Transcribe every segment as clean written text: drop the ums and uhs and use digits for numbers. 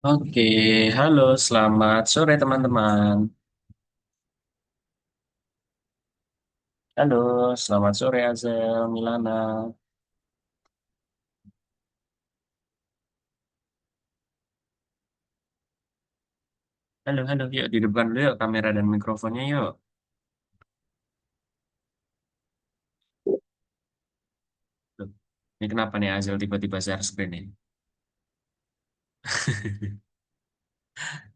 Oke, halo, selamat sore teman-teman. Halo, selamat sore Azel, Milana. Halo, halo, yuk di depan dulu yuk kamera dan mikrofonnya yuk. Loh, ini kenapa nih Azel tiba-tiba share screen ini?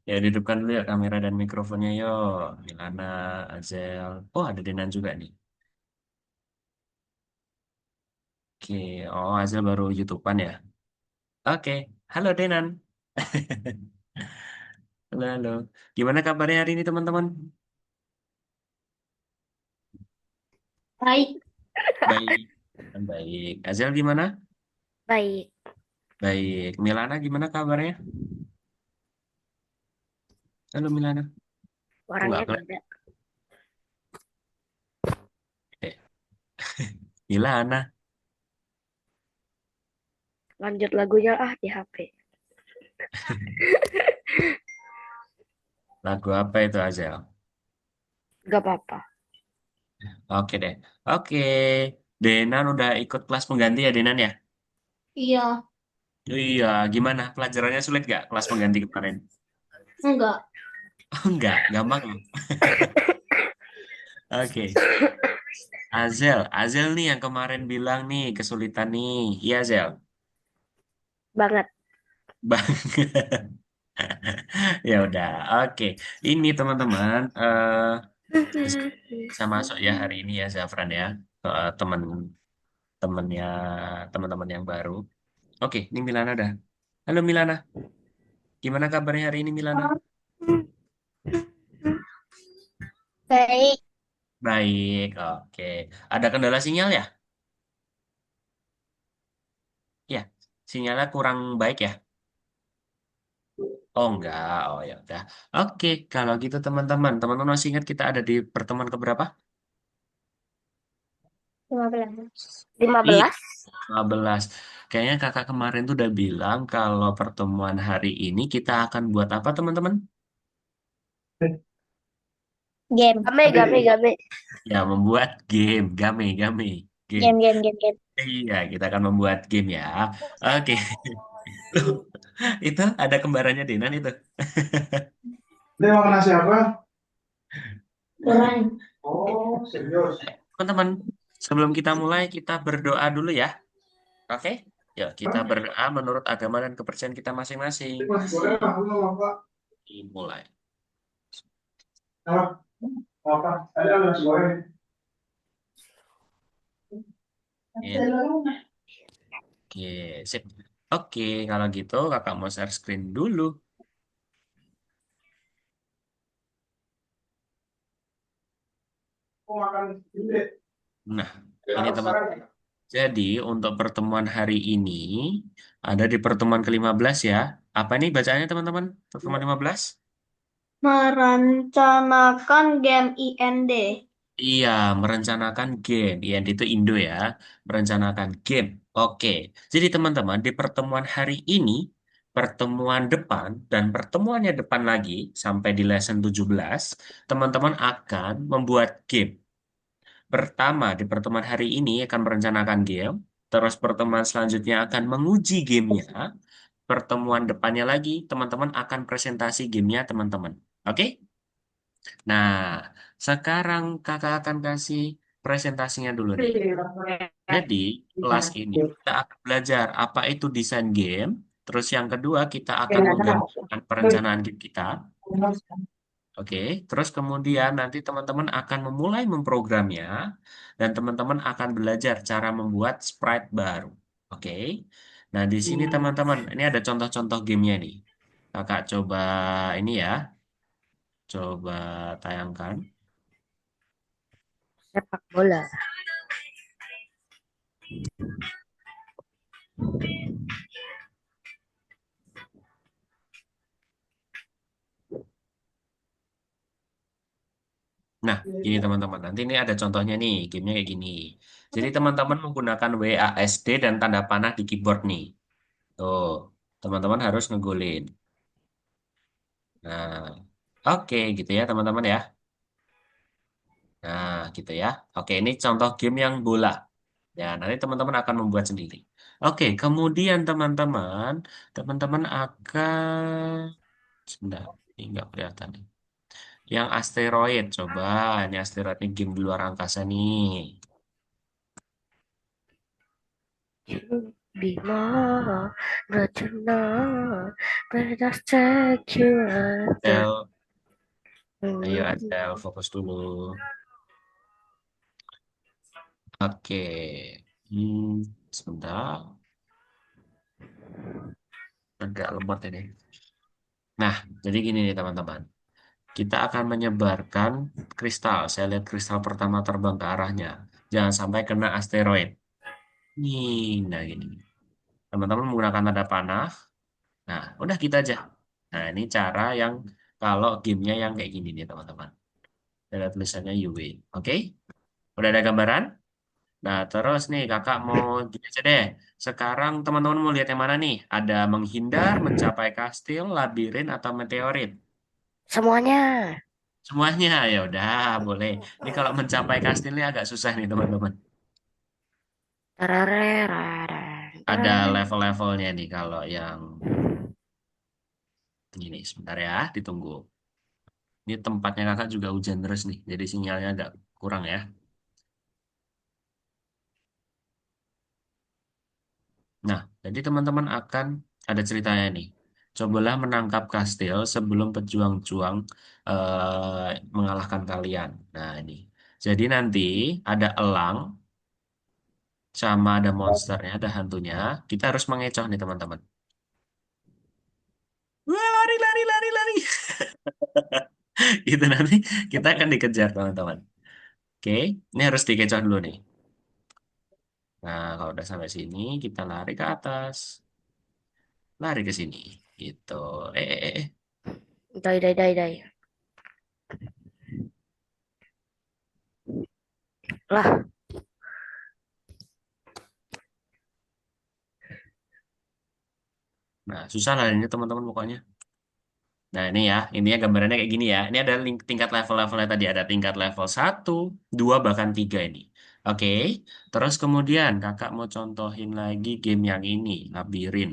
Ya, di depan dulu yuk kamera dan mikrofonnya yuk. Milana, Azel. Oh, ada Denan juga nih. Oke, oh Azel baru YouTubean ya. Oke, halo Denan. Halo, halo. Gimana kabarnya hari ini teman-teman? Baik, Baik, baik. Azel gimana? baik. Baik. Milana gimana kabarnya? Halo Milana. Kok Orangnya nggak gak kelihatan? ada. Eh, Milana. Lanjut lagunya di HP. Lagu apa itu Azel? Gak apa-apa. Oke deh. Oke. Denan udah ikut kelas pengganti ya Denan ya? Iya, Iya. Gimana? Pelajarannya sulit gak kelas pengganti kemarin? enggak. Oh, enggak. Gampang ya? Oke. Azel nih yang kemarin bilang nih kesulitan nih. Iya Azel. Banget. Bang. Ya udah. Oke. Ini teman-teman. Bisa masuk ya hari ini ya Zafran ya. Temennya teman-teman yang baru. Oke, ini Milana dah. Halo Milana, gimana kabarnya hari ini Milana? Baik. Baik, oke. Ada kendala sinyal ya? Ya, sinyalnya kurang baik ya? Oh enggak, oh ya udah. Oke, kalau gitu teman-teman masih ingat kita ada di pertemuan keberapa? 15. Iya, 15. 15. Kayaknya kakak kemarin tuh udah bilang kalau pertemuan hari ini kita akan buat apa teman-teman? Game. Game, game, game. Ya, membuat game, game, game. Game, game, game, game. Iya, kita akan membuat game ya. Oke. Loh, itu ada kembarannya Dinan itu. Dia mau kena siapa? Orang. Oh, serius. Teman-teman, sebelum kita mulai, kita berdoa dulu ya. Oke? Yuk, kita Hah? berdoa menurut agama dan kepercayaan kita masing-masing. Dia masih goreng lah, lu mau apa? Dimulai. Apa? Mau apa? Ada nasi goreng. Ya, oke, sip. Oke, kalau gitu kakak mau share screen dulu. Mau makan gede. Nah, Ya, ini harus teman. sekarang ya. Jadi, untuk pertemuan hari ini, ada di pertemuan ke-15 ya. Apa ini bacanya teman-teman? Pertemuan 15? Merencanakan game IND. Iya, merencanakan game. Iya, itu Indo ya. Merencanakan game. Oke. Jadi teman-teman, di pertemuan hari ini, pertemuan depan, dan pertemuannya depan lagi, sampai di lesson 17, teman-teman akan membuat game. Pertama, di pertemuan hari ini akan merencanakan game. Terus pertemuan selanjutnya akan menguji gamenya. Pertemuan depannya lagi, teman-teman akan presentasi gamenya teman-teman. Oke? Nah, sekarang kakak akan kasih presentasinya dulu nih. Jadi, kelas ini kita akan belajar apa itu desain game. Terus yang kedua, kita akan menggambarkan perencanaan game kita. Oke, terus kemudian nanti teman-teman akan memulai memprogramnya dan teman-teman akan belajar cara membuat sprite baru. Oke. Nah, di sini teman-teman, ini ada contoh-contoh gamenya nih. Kakak coba ini ya, coba tayangkan. Sepak bola. Nah, ini teman-teman. Nanti ini ada contohnya nih, gamenya kayak gini. Jadi teman-teman menggunakan WASD dan tanda panah di keyboard nih. Tuh, teman-teman harus ngegolin. Nah, oke gitu ya teman-teman ya. Nah, gitu ya. Oke, ini contoh game yang bola. Ya, nanti teman-teman akan membuat sendiri. Oke, kemudian teman-teman akan sebentar, ini nggak kelihatan nih. Yang asteroid, coba ini asteroid ini game di luar angkasa nih. Bima Rajana Berdasar. Adele, ayo Adele, fokus dulu. Oke, sebentar, agak lemot ini. Nah, jadi gini nih teman-teman. Kita akan menyebarkan kristal. Saya lihat kristal pertama terbang ke arahnya. Jangan sampai kena asteroid. Nah gini. Teman-teman menggunakan tanda panah. Nah, udah kita aja. Nah, ini cara yang kalau gamenya yang kayak gini nih teman-teman. Ada tulisannya you win. Oke? Udah ada gambaran? Nah, terus nih kakak mau gini aja deh. Sekarang teman-teman mau lihat yang mana nih? Ada menghindar, mencapai kastil, labirin, atau meteorit? Semuanya. Semuanya ya udah boleh. Ini kalau mencapai kastilnya agak susah nih teman-teman. Ada level-levelnya nih kalau yang ini sebentar ya, ditunggu. Ini tempatnya kakak juga hujan deras nih, jadi sinyalnya agak kurang ya. Nah, jadi teman-teman akan ada ceritanya nih. Cobalah menangkap kastil sebelum pejuang-juang mengalahkan kalian. Nah, ini. Jadi nanti ada elang sama ada monsternya, ada hantunya. Kita harus mengecoh nih teman-teman. Wah, lari, lari, lari, lari. Itu nanti kita akan dikejar teman-teman. Oke, ini harus dikecoh dulu nih. Nah, kalau udah sampai sini, kita lari ke atas. Lari ke sini. Gitu. Eh. Dai dai dai dai. Lah, Nah, susah lah ini teman-teman pokoknya. Nah, ini ya. Ini ya gambarannya kayak gini ya. Ini ada tingkat level-levelnya tadi. Ada tingkat level 1, 2, bahkan 3 ini. Oke. Terus kemudian kakak mau contohin lagi game yang ini. Labirin.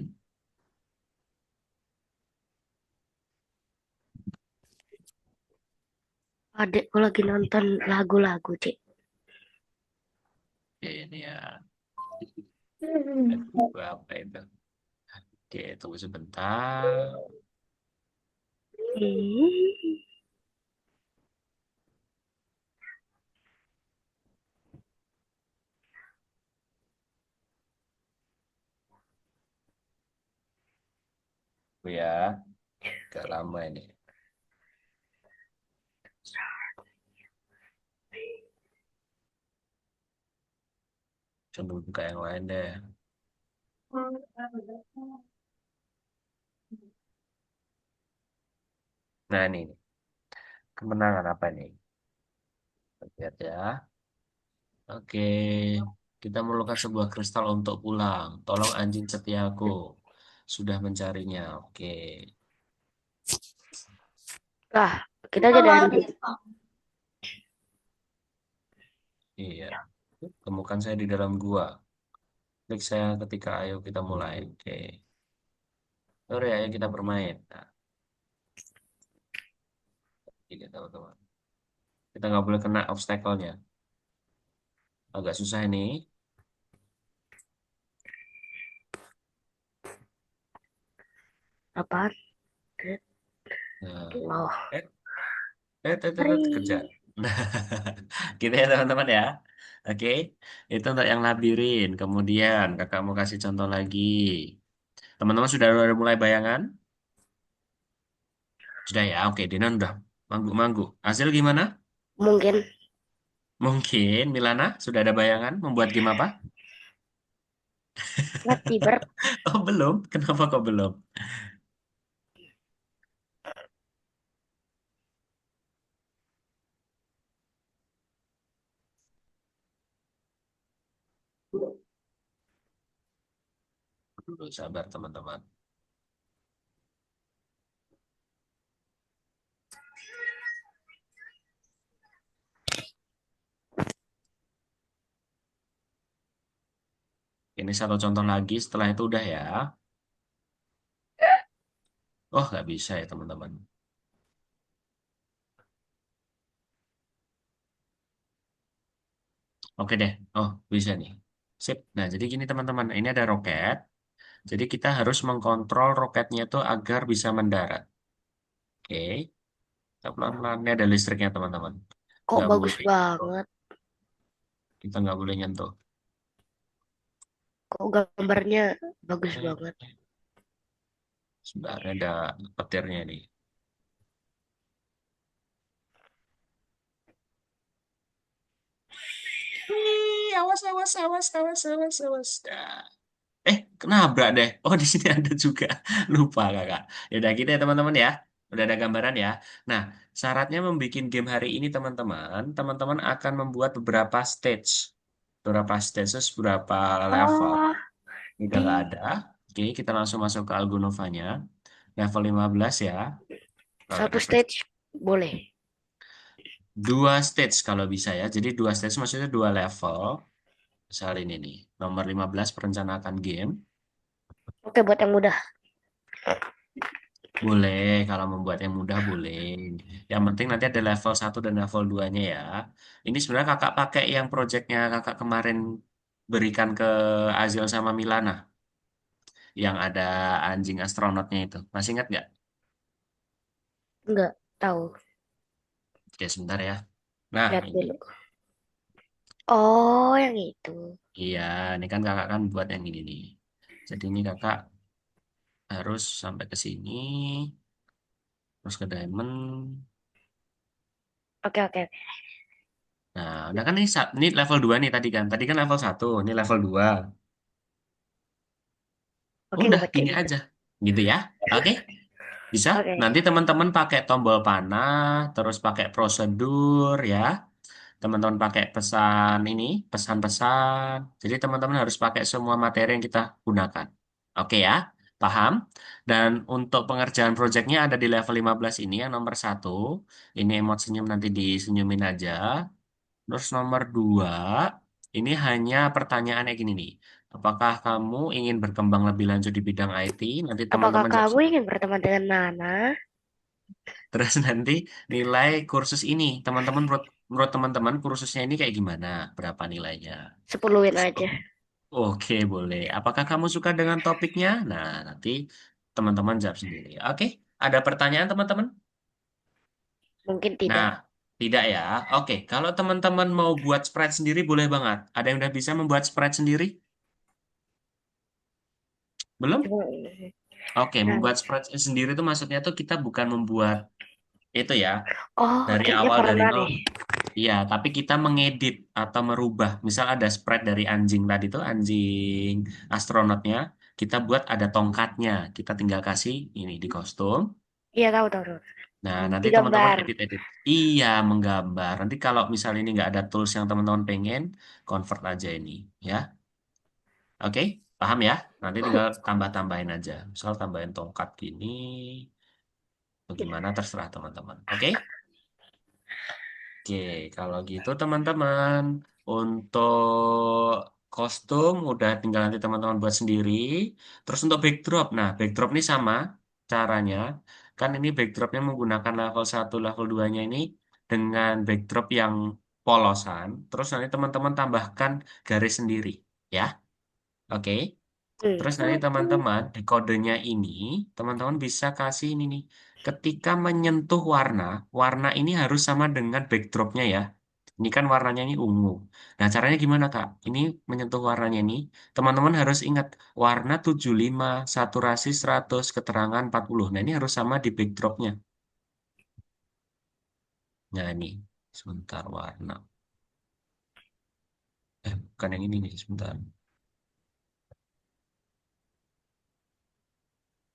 adekku lagi nonton lagu-lagu, Cik. Oke, ini ya. Hmm. Apa itu? Oke, tunggu sebentar. Hmm. Oh ya, agak lama ini. Coba buka yang lain deh. Nah, ini. Kemenangan apa nih? Lihat ya. Oke. Kita memerlukan sebuah kristal untuk pulang. Tolong anjing setiaku. Sudah mencarinya. Oke. Lah, kita Kita jadi lari. anjing. Iya. Temukan saya di dalam gua. Klik saya ketika ayo kita mulai. Oke. Sore ayo kita bermain. Nah, ini teman-teman. Kita nggak boleh kena obstacle-nya. Agak susah ini. Apaan? Nah. Loh, Eh, kerja. hari. Nah, gitu ya teman-teman ya. Oke, itu untuk yang labirin. Kemudian kakak mau kasih contoh lagi. Teman-teman sudah ada mulai bayangan? Sudah ya. Oke, Dinan udah manggu-manggu. Hasil gimana? Mungkin Mungkin Milana sudah ada bayangan membuat game apa? Flappy Bird. Oh, belum. Kenapa kok belum? Dulu sabar teman-teman. Ini satu contoh lagi, setelah itu udah ya. Oh, nggak bisa ya teman-teman. Oke deh. Oh, bisa nih. Sip. Nah, jadi gini teman-teman. Ini ada roket. Jadi kita harus mengkontrol roketnya itu agar bisa mendarat. Oke. Kita pelan-pelan. Ini ada listriknya teman-teman. Kok Nggak bagus boleh. banget. Kita nggak boleh nyentuh. Kok gambarnya bagus banget. Sebenarnya ada petirnya nih. Wih, awas, awas, awas, awas, awas, awas. Dah. Kenabrak deh. Oh, di sini ada juga. Lupa kakak. Ya udah gitu ya teman-teman ya. Udah ada gambaran ya. Nah, syaratnya membuat game hari ini teman-teman, teman-teman akan membuat beberapa stage. Beberapa stages, beberapa level. Oh, Ini udah nggak di ada. Oke, kita langsung masuk ke Algonovanya. Level 15 ya. Kalau satu dapat stage boleh. dua stage kalau bisa ya. Jadi dua stage maksudnya dua level. Misal ini nih. Nomor 15 perencanaan game. Oke, buat yang mudah. Boleh, kalau membuat yang mudah boleh. Yang penting nanti ada level satu dan level 2-nya ya. Ini sebenarnya kakak pakai yang projectnya kakak kemarin berikan ke Azil sama Milana. Yang ada anjing astronotnya itu. Masih ingat nggak? Enggak tahu. Oke, sebentar ya. Nah, Lihat ini. dulu. Oh, yang itu. Iya, ini kan kakak kan buat yang ini nih. Jadi ini kakak harus sampai ke sini, terus ke diamond. Oke, oke. Nah, udah kan ini, ini level 2 nih tadi kan. Tadi kan level satu, ini level 2. Oke, Udah, buat kayak gini gitu. aja. Gitu ya. Oke? Bisa? Oke. Nanti teman-teman pakai tombol panah, terus pakai prosedur ya. Teman-teman pakai pesan ini, pesan-pesan. Jadi teman-teman harus pakai semua materi yang kita gunakan. Oke ya? Paham? Dan untuk pengerjaan proyeknya ada di level 15 ini yang nomor satu. Ini emot senyum nanti disenyumin aja. Terus nomor 2, ini hanya pertanyaan kayak gini nih. Apakah kamu ingin berkembang lebih lanjut di bidang IT? Nanti Apakah teman-teman jawab. kamu ingin berteman dengan Nana? Terus nanti nilai kursus ini, teman-teman menurut teman-teman kursusnya ini kayak gimana? Berapa nilainya? Sepuluhin aja. Oke, boleh. Apakah kamu suka dengan topiknya? Nah, nanti teman-teman jawab sendiri. Oke, ada pertanyaan teman-teman? Mungkin Nah, tidak. tidak ya. Oke, kalau teman-teman mau buat spread sendiri boleh banget. Ada yang udah bisa membuat spread sendiri? Belum? Cuma, Oke, nah. membuat spread sendiri itu maksudnya tuh kita bukan membuat itu ya Oh, dari kayaknya awal dari pernah nol. deh. Iya, tapi kita mengedit atau merubah. Misal ada spread dari anjing tadi tuh, anjing astronotnya, kita buat ada tongkatnya. Kita tinggal kasih ini di kostum. Iya, tahu, tahu, tahu. Nah, nanti teman-teman Digambar. edit-edit. Iya, menggambar. Nanti kalau misal ini nggak ada tools yang teman-teman pengen, convert aja ini. Ya, oke? Paham ya? Nanti tinggal tambah-tambahin aja. Misal tambahin tongkat gini, bagaimana terserah teman-teman. Oke? Oke, kalau gitu teman-teman, untuk kostum udah tinggal nanti teman-teman buat sendiri. Terus untuk backdrop, nah backdrop ini sama caranya. Kan ini backdropnya menggunakan level satu level 2-nya ini dengan backdrop yang polosan. Terus nanti teman-teman tambahkan garis sendiri, ya. Oke. Terus nanti Hmm. teman-teman di kodenya ini, teman-teman bisa kasih ini nih. Ketika menyentuh warna, warna ini harus sama dengan backdropnya ya. Ini kan warnanya ini ungu. Nah, caranya gimana, Kak? Ini menyentuh warnanya ini, teman-teman harus ingat warna 75, saturasi 100, keterangan 40. Nah, ini harus sama di backdropnya. Nah, ini sebentar warna. Bukan yang ini nih, sebentar.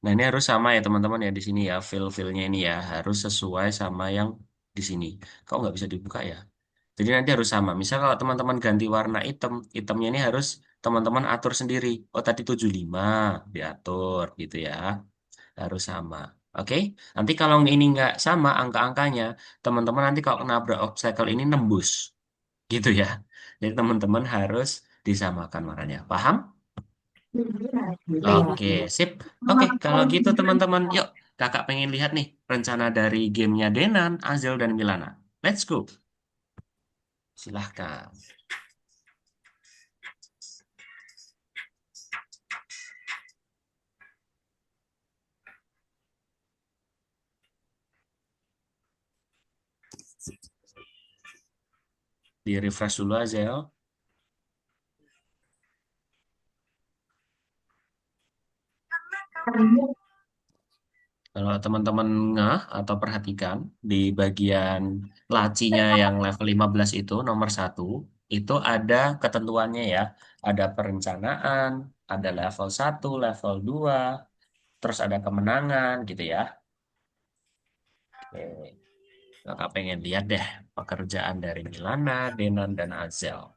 Nah, ini harus sama ya teman-teman ya di sini ya, feel-feelnya ini ya harus sesuai sama yang di sini. Kok nggak bisa dibuka ya? Jadi nanti harus sama. Misal kalau teman-teman ganti warna item, itemnya ini harus teman-teman atur sendiri. Oh, tadi 75 diatur gitu ya. Harus sama. Oke? Nanti kalau ini nggak sama angka-angkanya, teman-teman nanti kalau nabrak obstacle ini nembus gitu ya. Jadi teman-teman harus disamakan warnanya. Paham? Oke, sip. Oke, kalau gitu teman-teman, yuk kakak pengen lihat nih rencana dari gamenya Denan, Azel, dan Milana. Let's go. Silahkan. Di refresh dulu Azel. Kalau teman-teman ngeh atau perhatikan di bagian lacinya yang level 15 itu nomor satu, itu ada ketentuannya ya. Ada perencanaan, ada level satu, level 2, terus ada kemenangan gitu ya. Oke. Kakak pengen lihat deh pekerjaan dari Milana, Denan, dan Azel.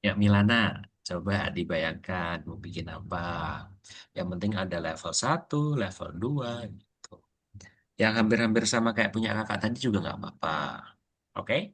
Ya, Milana, coba dibayangkan mau bikin apa. Yang penting ada level satu, level 2, gitu. Yang hampir-hampir sama kayak punya kakak tadi juga nggak apa-apa. Oke?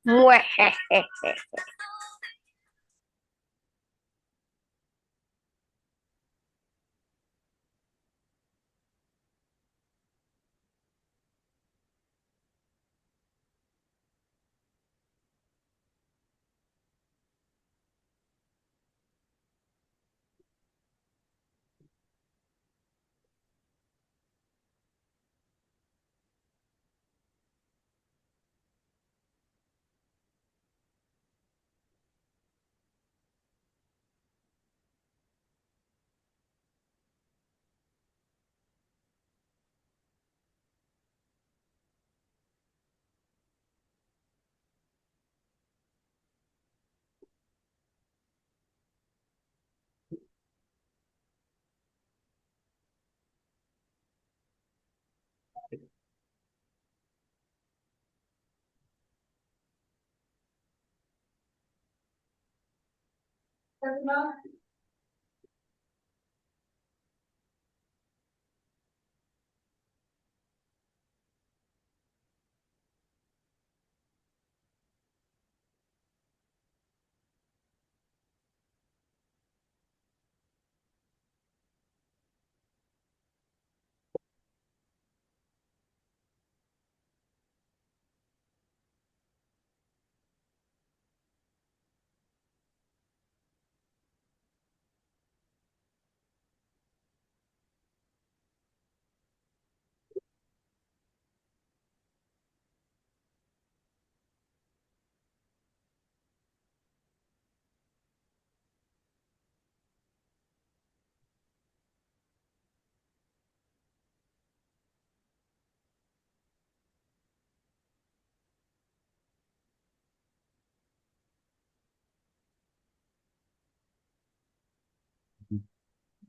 Muehehehe.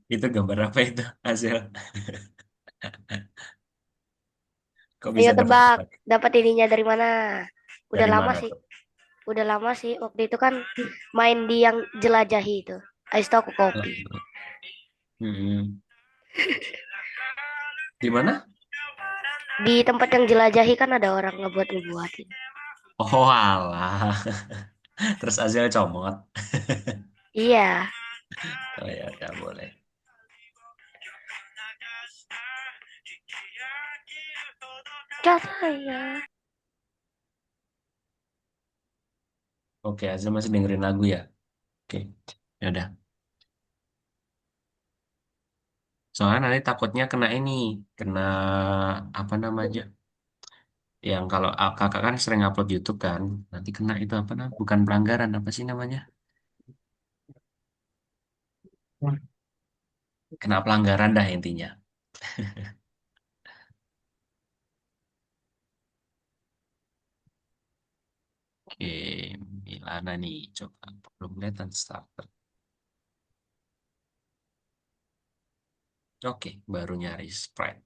Itu gambar apa itu hasil? Kok Ayo bisa dapat tebak, empat? dapat ininya dari mana? Udah Dari lama mana sih, tuh? udah lama sih. Waktu itu kan main di yang jelajahi itu. Habis itu aku copy. Hmm. Di mana? Di tempat yang jelajahi kan ada orang ngebuat-ngebuat. Oh alah. Terus Azil comot. Iya, Oh ya udah boleh. cat saya. Oke, Azil masih dengerin lagu ya. Oke, ya udah. Soalnya nanti takutnya kena ini, kena apa namanya? Yang kalau kakak kan sering upload YouTube kan, nanti kena itu apa namanya? Bukan pelanggaran, apa sih namanya? Kena pelanggaran dah intinya. Oke, Milana nih, coba belum kelihatan starter. Oke, baru nyari Sprite.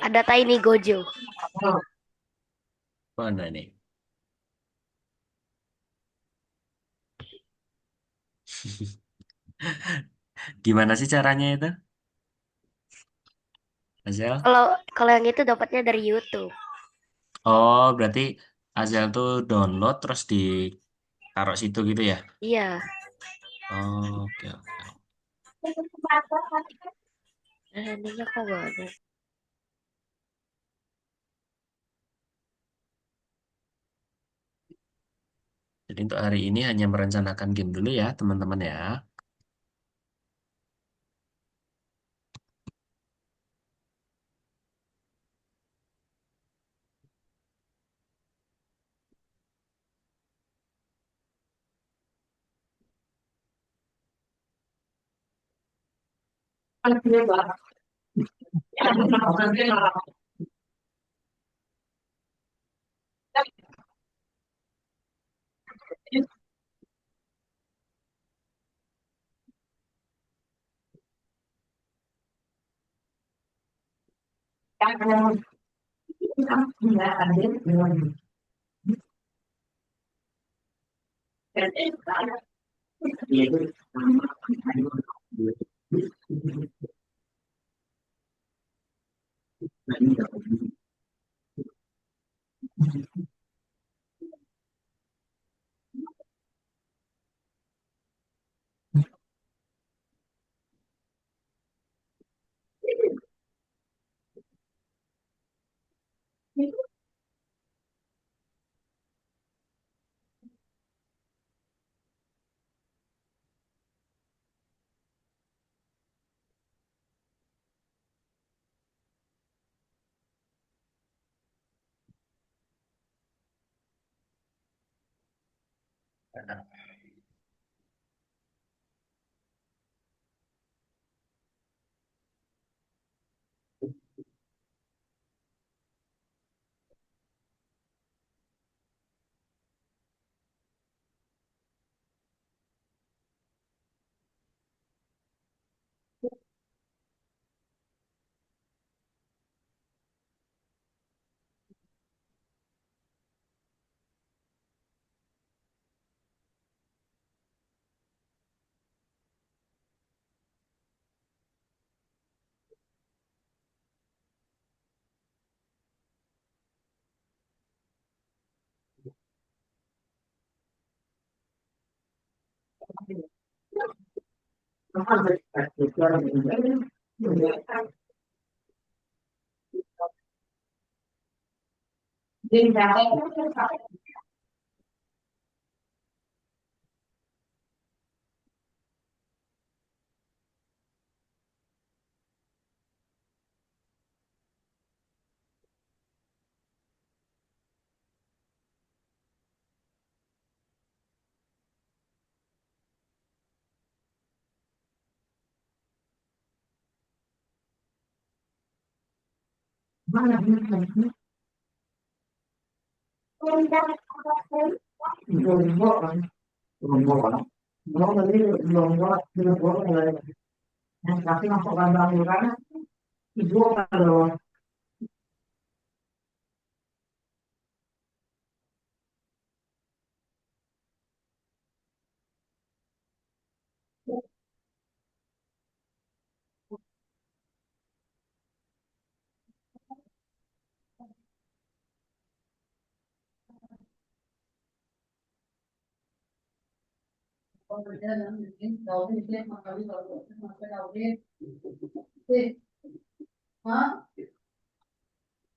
Ada Tiny Gojo. Mana nih? Gimana sih caranya itu, Azel? Kalau kalau yang itu dapatnya dari YouTube. Oh, berarti Azel tuh download terus ditaruh situ gitu ya? Iya. Oh, oke, oke. Ininya kok gak ada. Jadi untuk hari ini hanya merencanakan game dulu ya, teman-teman ya.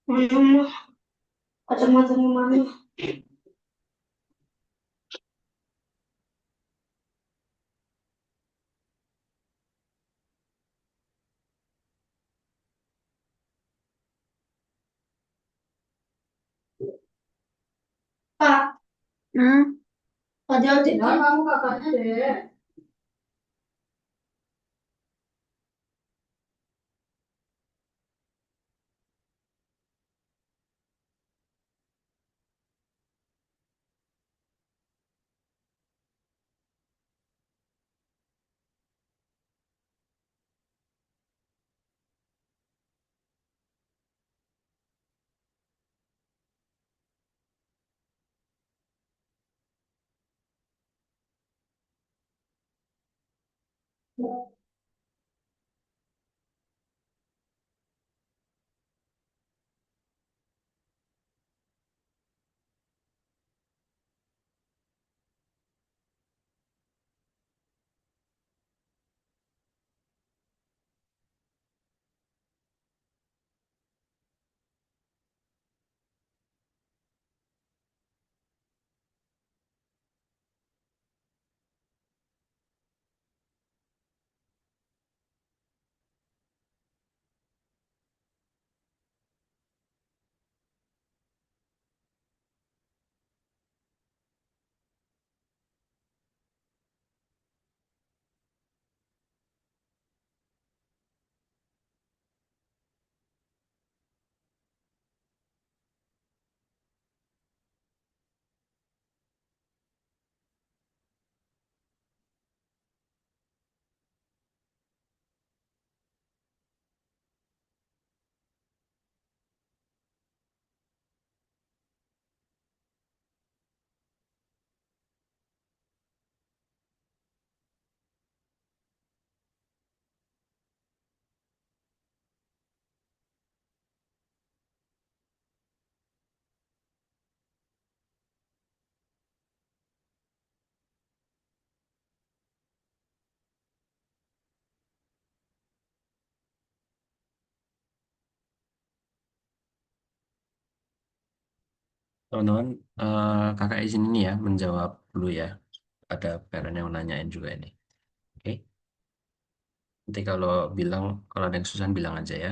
Mana mah kacamata mana? Pak, hmm? Ada tidak? Kamu kakaknya deh. Teman-teman, kakak izin ini ya menjawab dulu ya. Ada parent yang nanyain juga ini. Oke, nanti kalau ada yang susah bilang aja ya.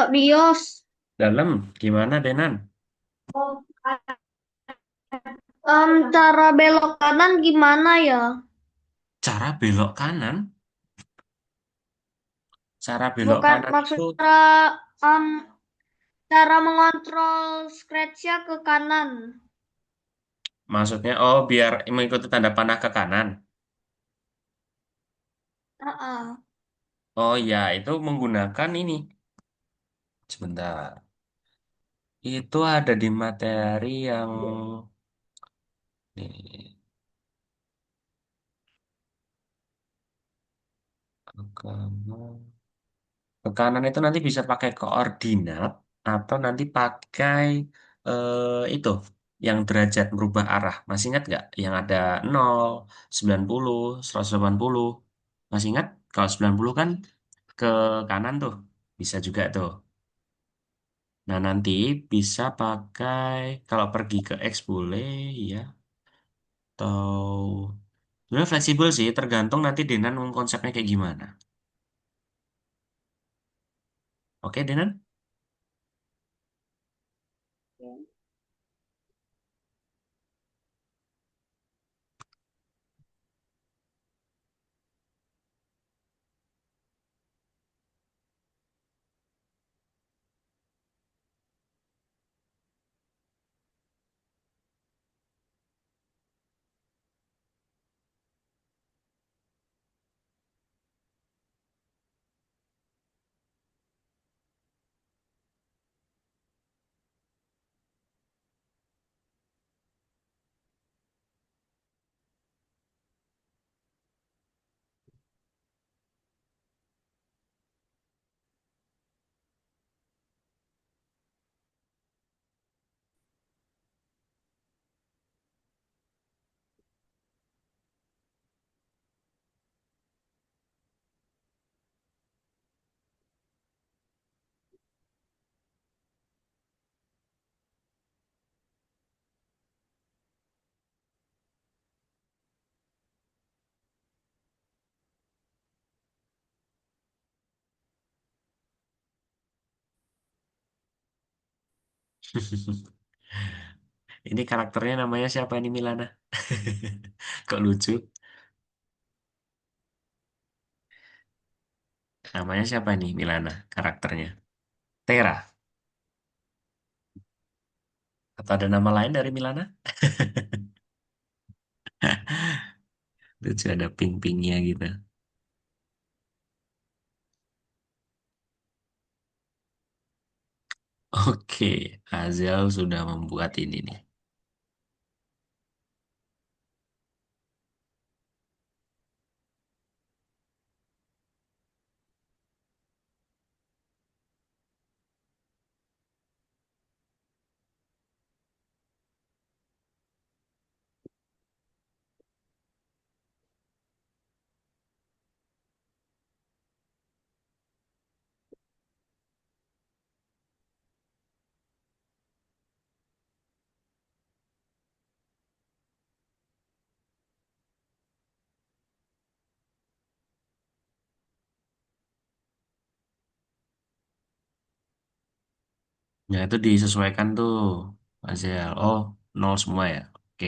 Bios. Dalam, gimana Denan? Cara belok kanan gimana ya? Cara belok kanan? Cara belok Bukan kanan itu maksudnya em, cara mengontrol scratch-nya ke kanan. maksudnya, oh biar mengikuti tanda panah ke kanan. Heeh. Oh ya, itu menggunakan ini. Sebentar. Itu ada di materi yang nih, ke kanan. Ke kanan itu nanti bisa pakai koordinat atau nanti pakai itu yang derajat merubah arah. Masih ingat nggak? Yang ada 0, 90, 180. Masih ingat? Kalau 90 kan ke kanan tuh. Bisa juga tuh. Nah, nanti bisa pakai kalau pergi ke X boleh ya atau sebenarnya fleksibel sih, tergantung nanti Denan konsepnya kayak gimana. Oke, Denan? Ini karakternya namanya siapa ini Milana? Kok lucu? Namanya siapa nih Milana karakternya? Tera. Atau ada nama lain dari Milana? Lucu ada ping-pingnya gitu. Oke, Azel sudah membuat ini nih. Ya itu disesuaikan tuh, Azel. Oh, nol semua ya. Oke,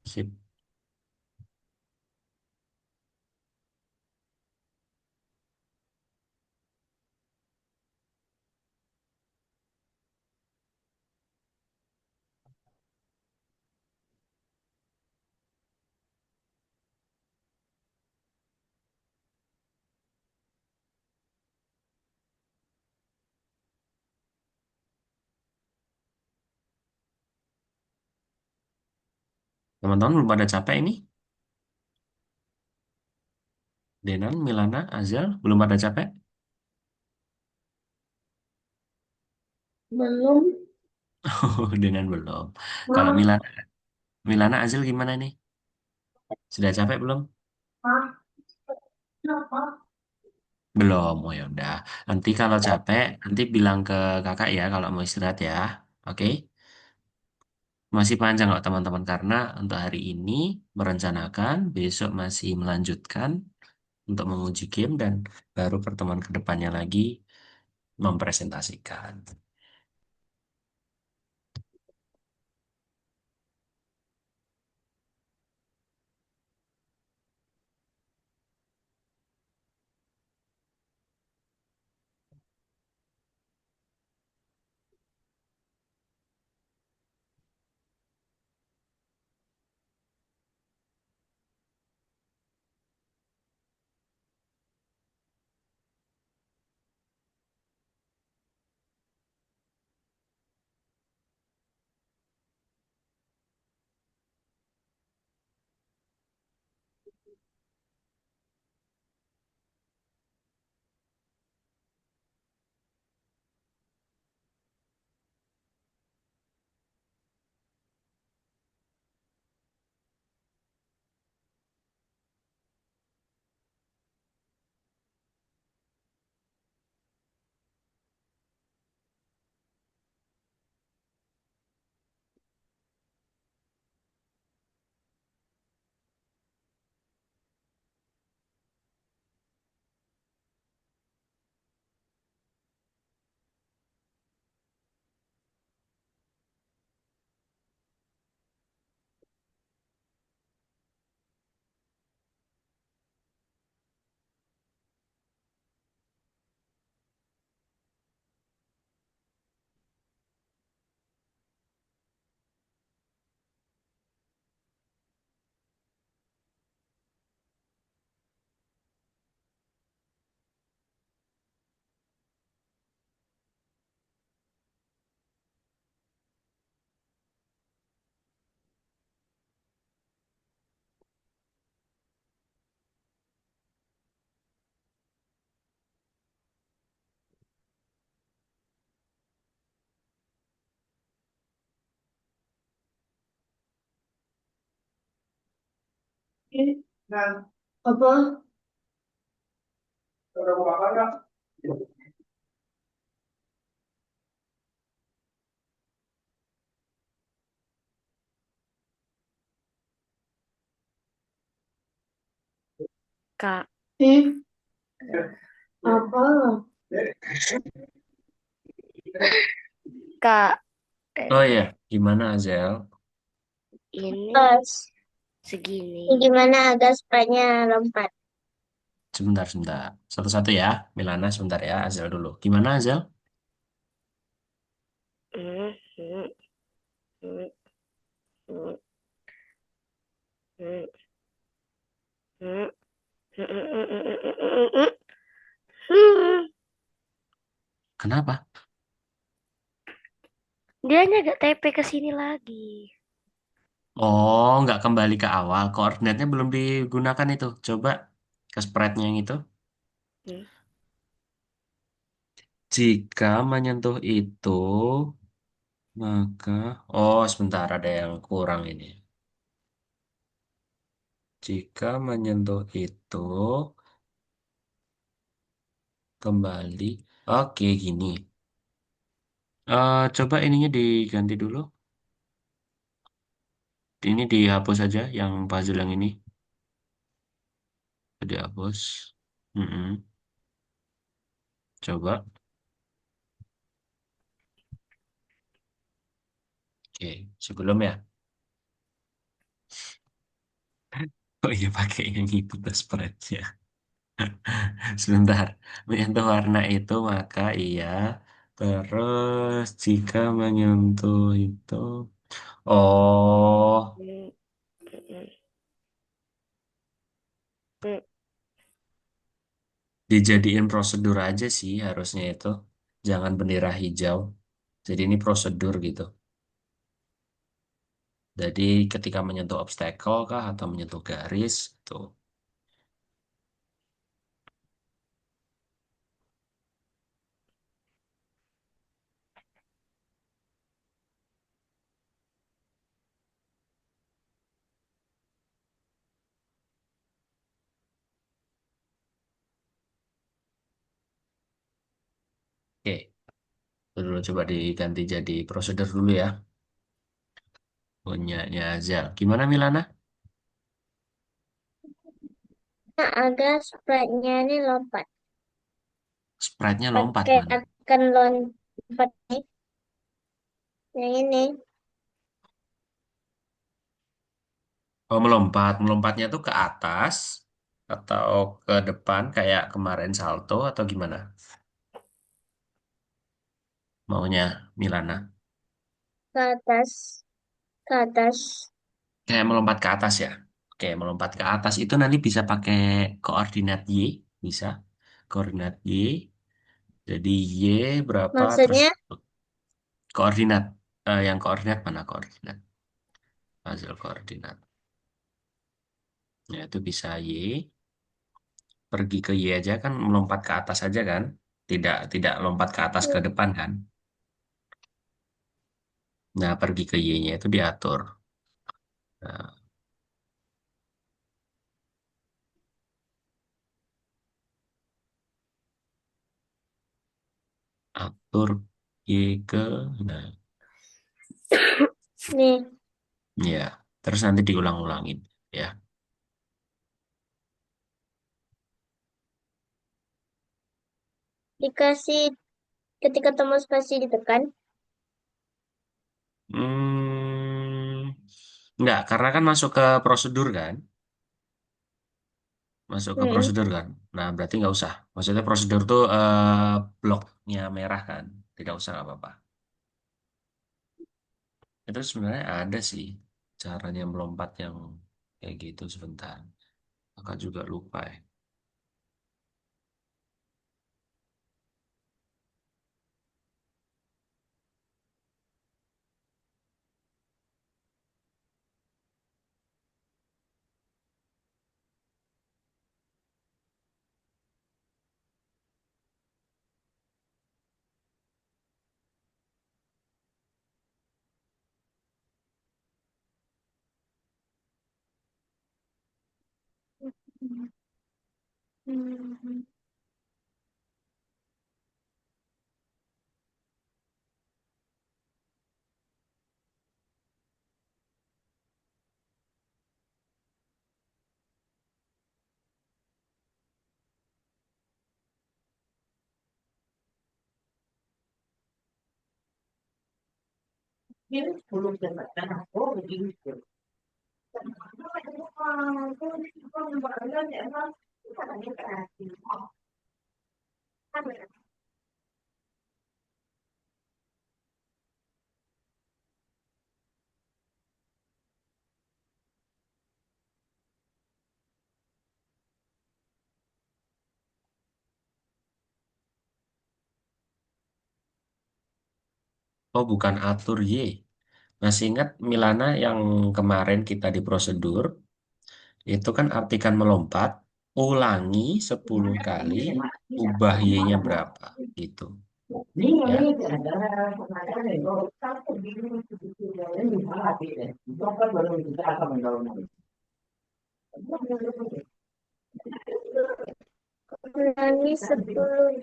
sip. Teman-teman belum pada capek ini? Denan, Milana, Azel belum pada capek? Belum. Oh, Denan belum. Kalau Milana, Milana, Azel gimana nih? Sudah capek belum? Belum, oh ya udah. Nanti kalau capek, nanti bilang ke kakak ya kalau mau istirahat ya. Oke? Masih panjang kok teman-teman karena untuk hari ini merencanakan, besok masih melanjutkan. untuk menguji game dan baru pertemuan kedepannya lagi mempresentasikan. Apa? Kak, Hmm, apa? Kak, Oh ya, gimana Azel? ini Terus, segini. gimana agak spraynya lompat? Sebentar, sebentar. Satu-satu ya. Milana sebentar ya. Azel dulu. Gimana Azel? Hmm, hmm, hmm, hmm, hmm, hmm, hmm, hmm, hmm, hmm, hmm. Kenapa? Dianya gak TP ke sini lagi. Oh, nggak kembali ke awal. Koordinatnya belum digunakan itu. Coba ke spreadnya yang itu. Hmm, Jika menyentuh itu, maka... Oh, sebentar. Ada yang kurang ini. Jika menyentuh itu, kembali. Oke, gini. Coba ininya diganti dulu. Ini dihapus aja yang puzzle yang ini. Dihapus. Mm-mm. Coba. Oke, sebelum ya. Oh iya pakai yang itu tuh spreadnya. Sebentar. Menyentuh warna itu maka iya. Terus jika menyentuh itu. Oh, hmm, hmm, hmm. dijadiin prosedur aja sih harusnya itu. Jangan bendera hijau. Jadi ini prosedur gitu. Jadi ketika menyentuh obstacle kah atau menyentuh garis tuh. Oke, itu dulu coba diganti jadi prosedur dulu ya. Punyanya Zal. Gimana Milana? ada sprite-nya ini lompat. Sprite-nya lompat Pakai mana? akan lompat nih. Yang ini. Oh, melompat. Melompatnya tuh ke atas atau ke depan kayak kemarin salto atau gimana? Maunya Milana. Ke atas. Ke atas. Kayak melompat ke atas ya. Oke, melompat ke atas itu nanti bisa pakai koordinat Y, bisa. Koordinat Y. Jadi Y berapa terus Maksudnya koordinat. Yang koordinat mana koordinat? Hasil koordinat. Ya, itu bisa Y. Pergi ke Y aja kan melompat ke atas aja kan? Tidak lompat ke atas ke depan kan? Nah, pergi ke Y-nya itu diatur. Nah, atur Y ke, nah, nih ya. Terus nanti diulang-ulangin, ya. dikasih ketika tombol spasi ditekan. Enggak, karena kan masuk ke prosedur kan? Masuk ke Hmm. prosedur kan? Nah, berarti nggak usah. Maksudnya prosedur tuh bloknya merah kan? Tidak usah, nggak apa-apa. Itu sebenarnya ada sih caranya melompat yang kayak gitu sebentar. Kakak juga lupa ya. Hmm. Oh, bukan atur Y. Masih ingat Milana yang kemarin kita di prosedur, itu kan artikan melompat, ulangi 10 kali, ubah Y-nya berapa, gitu. Ya. Ulangi 10.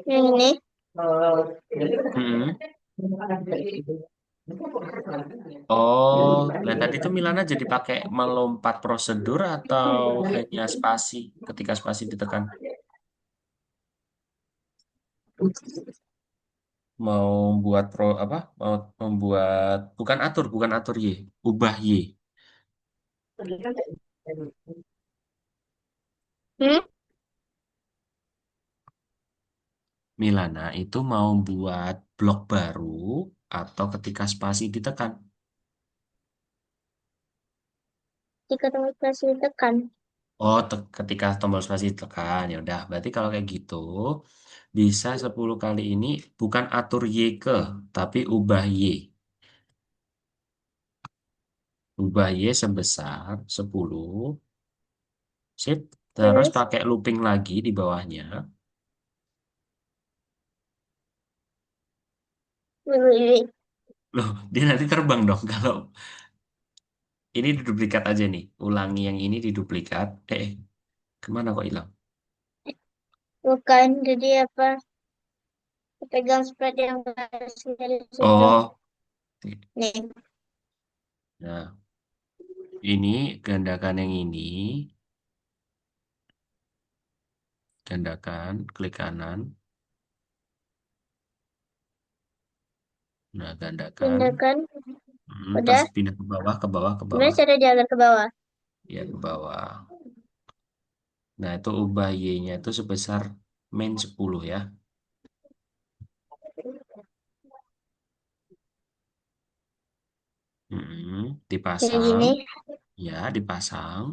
Yang ini. Mm-mm. Oh, lah tadi tuh Milana jadi pakai melompat prosedur atau hanya spasi ketika spasi ditekan? Mau buat apa? Mau membuat bukan atur Y, ubah Y. Hmm? Milana itu mau buat blok baru atau ketika spasi ditekan? Jika tombol spasi ditekan. Oh, ketika tombol spasi ditekan. Ya udah, berarti kalau kayak gitu bisa 10 kali ini bukan atur Y ke, tapi ubah Y. Ubah Y sebesar 10. Sip. Terus Terus. pakai looping lagi di bawahnya. Wih. Loh, dia nanti terbang dong kalau ini diduplikat aja nih. Ulangi yang ini diduplikat. Kemana kok hilang? Bukan, jadi apa? Pegang sprite yang garis dari situ. Oh, Nih. Nah, ini gandakan yang ini, gandakan, klik kanan. Nah, gandakan. Tindakan. Terus Udah. pindah ke bawah, ke bawah, ke Gimana bawah. cara diangkat ke bawah? Ya, ke bawah. Nah, itu ubah Y-nya itu sebesar min 10 ya. Kayak Dipasang. gini. Ya, dipasang.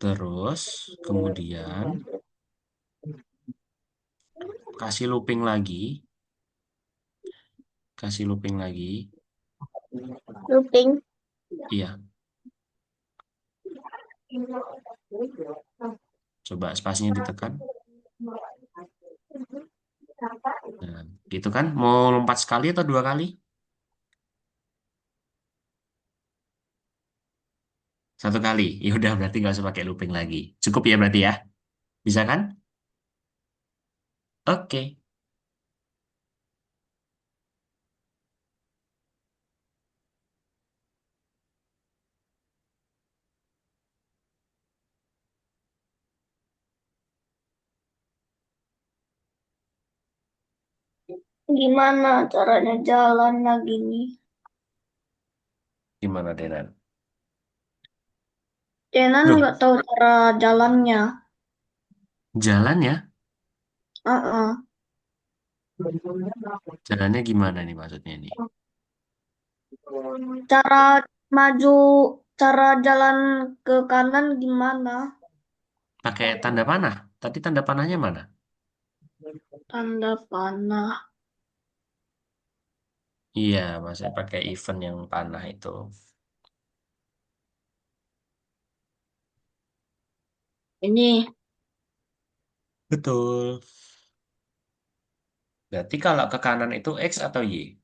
Terus, kemudian kasih looping lagi. Kasih looping lagi. Looping. Iya, coba spasinya ditekan. Nah, gitu kan? Mau lompat sekali atau dua kali? Satu kali. Ya udah, berarti nggak usah pakai looping lagi. Cukup ya berarti ya? Bisa kan? Oke. Gimana caranya jalannya gini? Gimana, Denan? Jenan Loh, nggak tahu cara jalannya. jalan ya? Heeh. Jalannya gimana nih maksudnya nih? Cara maju, cara jalan ke kanan gimana? Pakai tanda panah. Tadi tanda panahnya mana? Tanda panah. Iya, maksudnya pakai event yang panah itu. Ini Betul. Berarti kalau ke kanan itu X atau Y?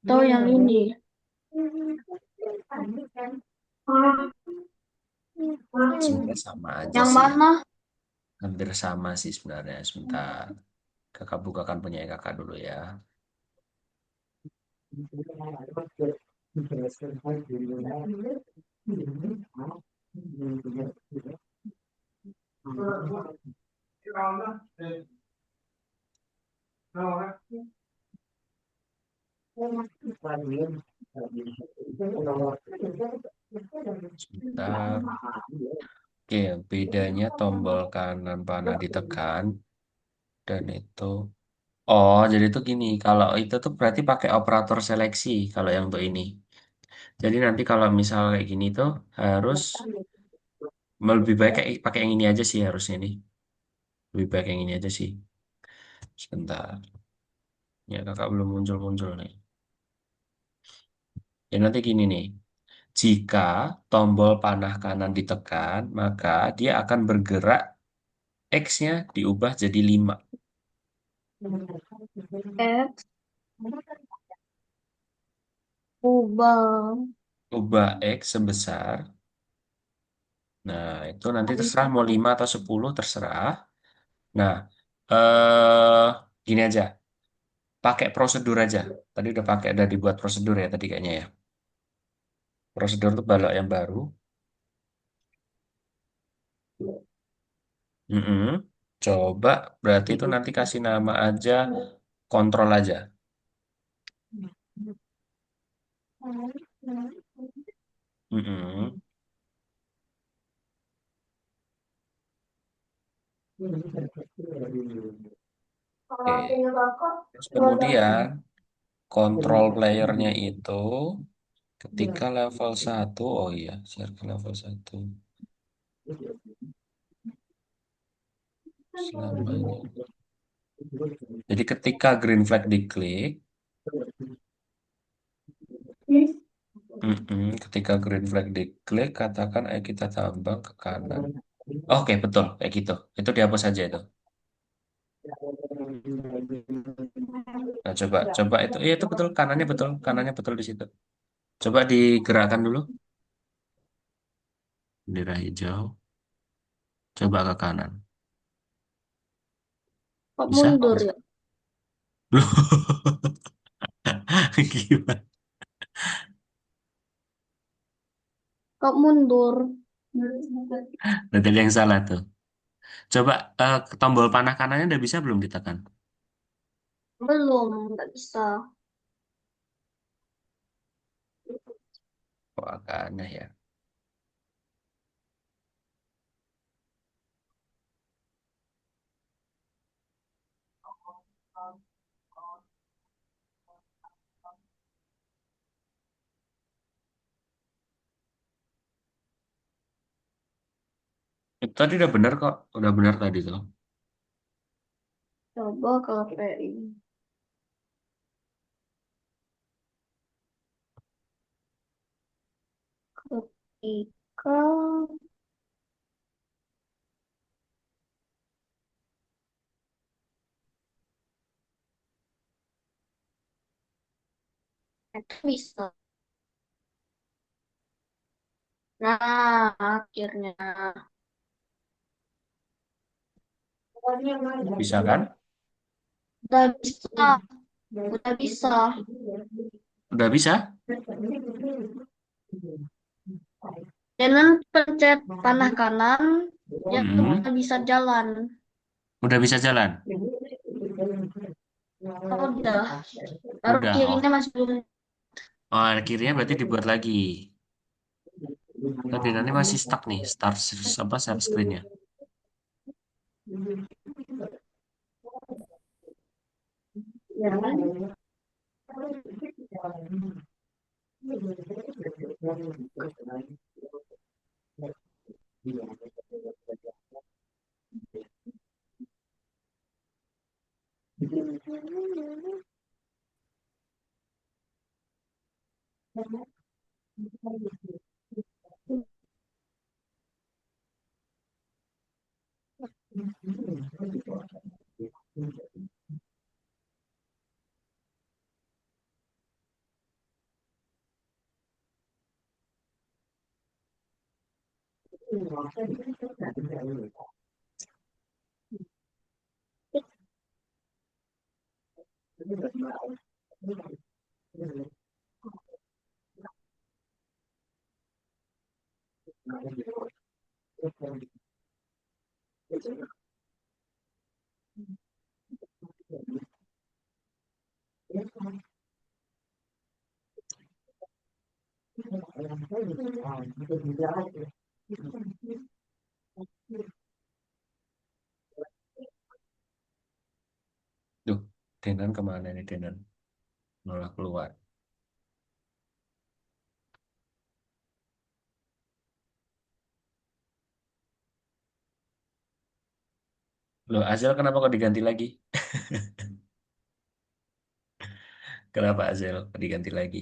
atau yang ini. Sebenarnya sama aja Yang sih. mana? Hampir sama sih sebenarnya. Sebentar. Kakak bukakan punya kakak dulu ya. Sebentar. Oke, bedanya tombol kanan panah ditekan dan itu. Oh, jadi itu gini. Kalau itu tuh berarti pakai operator seleksi kalau yang untuk ini. Jadi nanti kalau misal kayak gini tuh harus lebih baik kayak pakai yang ini aja sih harusnya nih. Lebih baik yang ini aja sih. Sebentar. Ya kakak belum muncul-muncul nih. Ya nanti gini nih. Jika tombol panah kanan ditekan, maka dia akan bergerak X-nya diubah jadi 5. X ubah. Ubah X sebesar. Nah, itu nanti terserah mau 5 atau 10 terserah. Nah, eh gini aja. Pakai prosedur aja. Tadi udah dibuat prosedur ya tadi kayaknya ya. Prosedur itu balok yang baru. Mm-mm. Coba berarti itu nanti kasih nama aja kontrol aja. Mm-mm. Oke. Terus kemudian kontrol playernya itu ketika level satu, oh iya, share ke level satu selamanya. Jadi ketika green flag diklik, ketika green flag diklik, katakan ayo kita tambang ke kanan. Oke, betul, kayak gitu. Itu dihapus aja itu. Nah, coba, coba itu, iya itu betul, kanannya betul di situ. Coba digerakkan dulu, bendera hijau, coba ke kanan. Kok Bisa? mundur ya? Loh, Gimana? Kok mundur? Berarti ada yang salah tuh. Coba tombol panah kanannya udah bisa belum ditekan? Belum, nggak bisa. Oh, agak aneh ya. Itu tadi udah benar kok. Udah benar tadi tuh. Coba ke KPI. Ketika itu bisa. Nah, akhirnya. Bisa kan? Udah bisa. Udah bisa. Udah bisa? Dengan pencet panah kanan, dia Hmm. udah bisa jalan. Udah bisa jalan? Oh, udah. Baru Udah. kirinya Oh, masih belum. oh kirinya berarti dibuat lagi. Tapi nanti masih stuck nih. Start apa share screen-nya. Duh, Denan kemana nih Denan? Malah keluar. Loh, Azel kenapa kok diganti lagi? Kenapa Azel kok diganti lagi?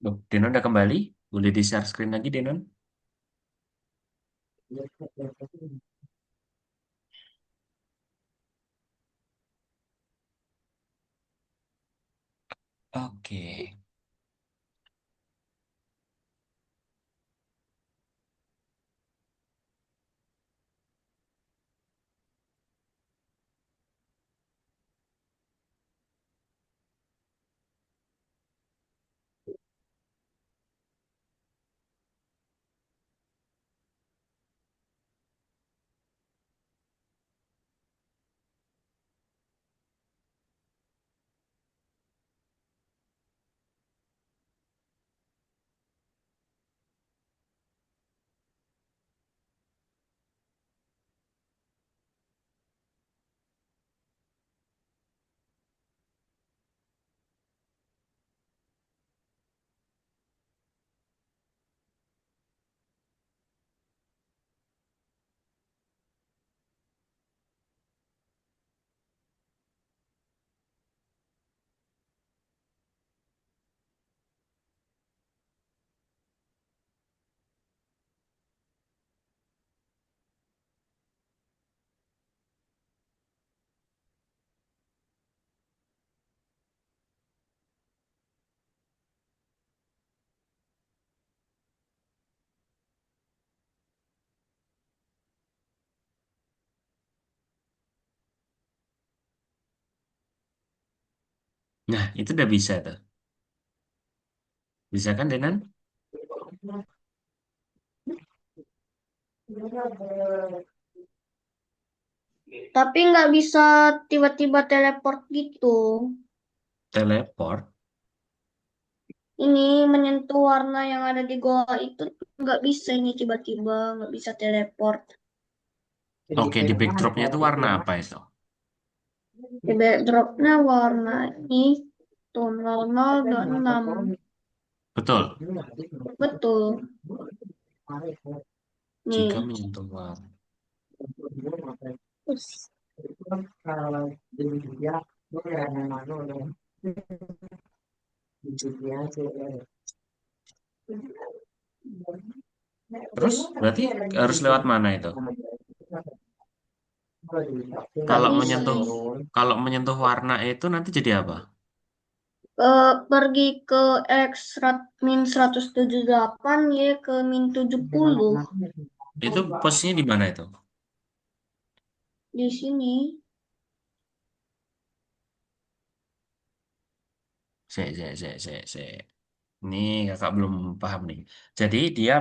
Loh, Denon udah kembali? Boleh di-share screen lagi, Denon? Oke. Nah, itu udah bisa tuh. Bisa kan, Denan? Tapi nggak bisa tiba-tiba teleport gitu. Teleport. Ini menyentuh warna yang ada di goa itu nggak bisa ini tiba-tiba, nggak bisa teleport. Oke, di backdropnya itu warna apa itu? Di backdropnya warna ini tuh 0026. Betul. Betul. Jika Nih. menyentuh warna. Us. Terus, berarti harus lewat mana itu? Nggak Kalau bisa. menyentuh, kalau menyentuh warna itu nanti jadi apa? Pergi ke min 178 ya ke min 70 Itu posisinya di mana itu? di sini. Se. Ini kakak belum paham nih. Jadi dia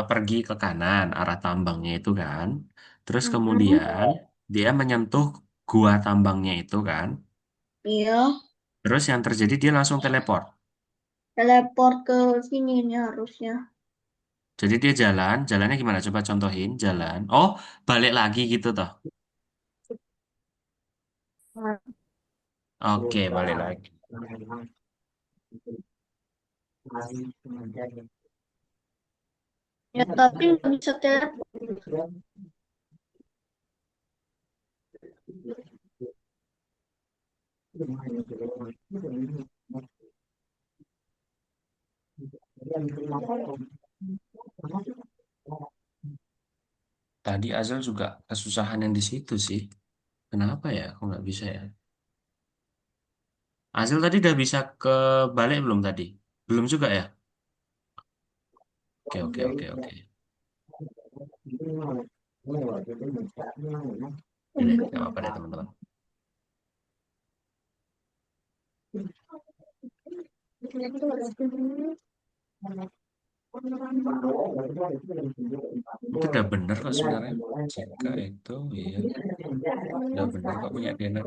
pergi ke kanan arah tambangnya itu kan. Terus Mm-mm. kemudian dia menyentuh gua tambangnya itu kan. Iya, Terus yang terjadi dia langsung teleport. teleport ke sini ini harusnya. Jadi dia jalan, jalannya gimana? Coba contohin jalan. Oh, balik lagi gitu toh. Oke, balik lagi. Ya, tapi nggak bisa teleport. Tadi Azal juga kesusahan yang di situ sih. Kenapa ya? Aku nggak bisa ya. Azal tadi udah bisa ke balik belum tadi? Belum juga ya? Oke. Ini nggak apa-apa deh teman-teman. Itu udah bener kok sebenarnya. Jika itu, iya, udah bener kok punya Dena.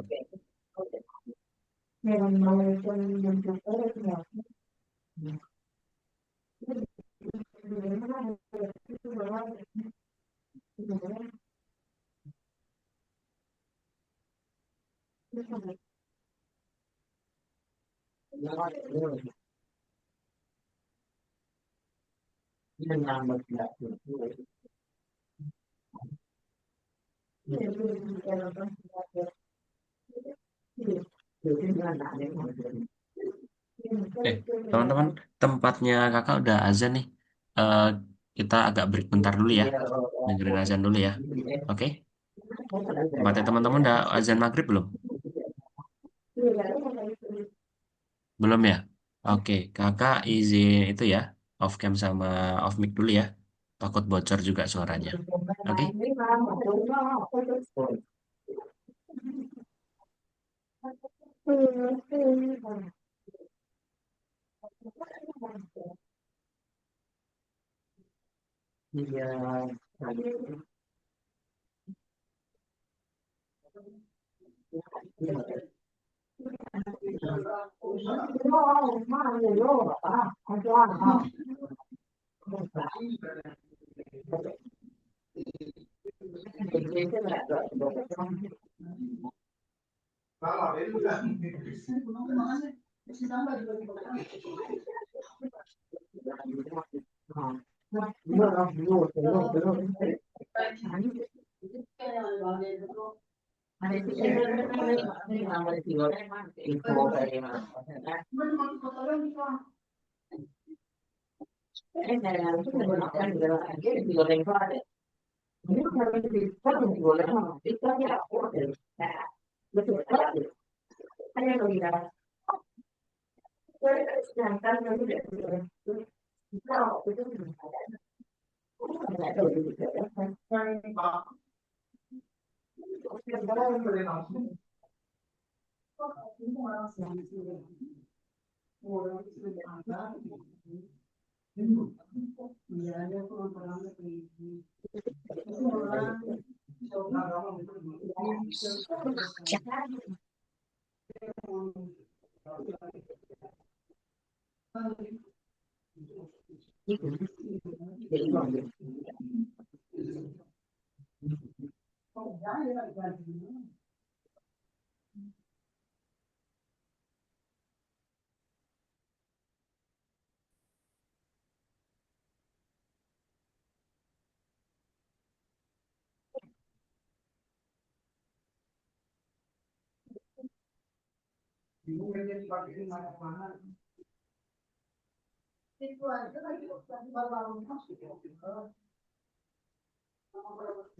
Eh, teman-teman, tempatnya kakak udah azan nih. Eh, kita agak break bentar dulu ya. Dengerin azan dulu ya. Oke? Tempatnya teman-teman udah azan maghrib belum? Belum ya? Oke, kakak izin itu ya. Off cam sama off mic dulu ya. Takut bocor juga suaranya. Oke?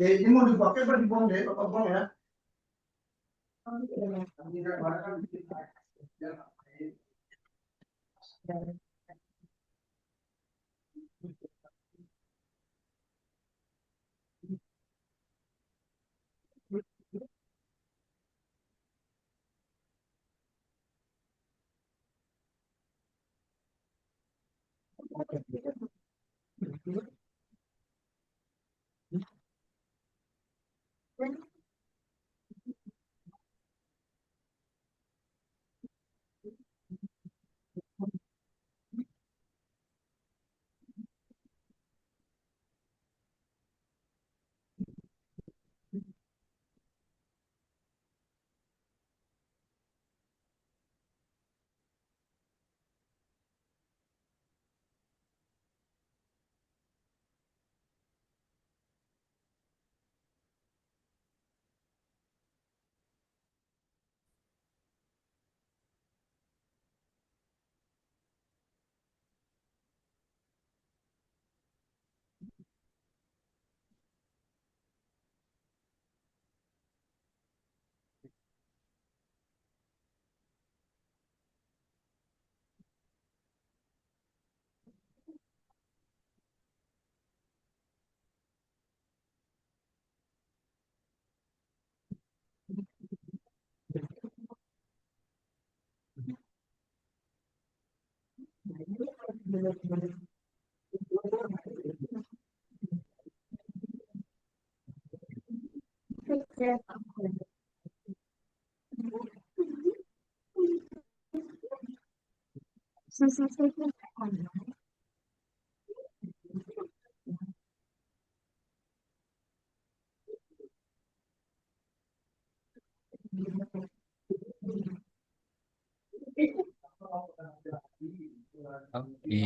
Ini mau dipakai apa dibuang deh, apa buang ya? Oke.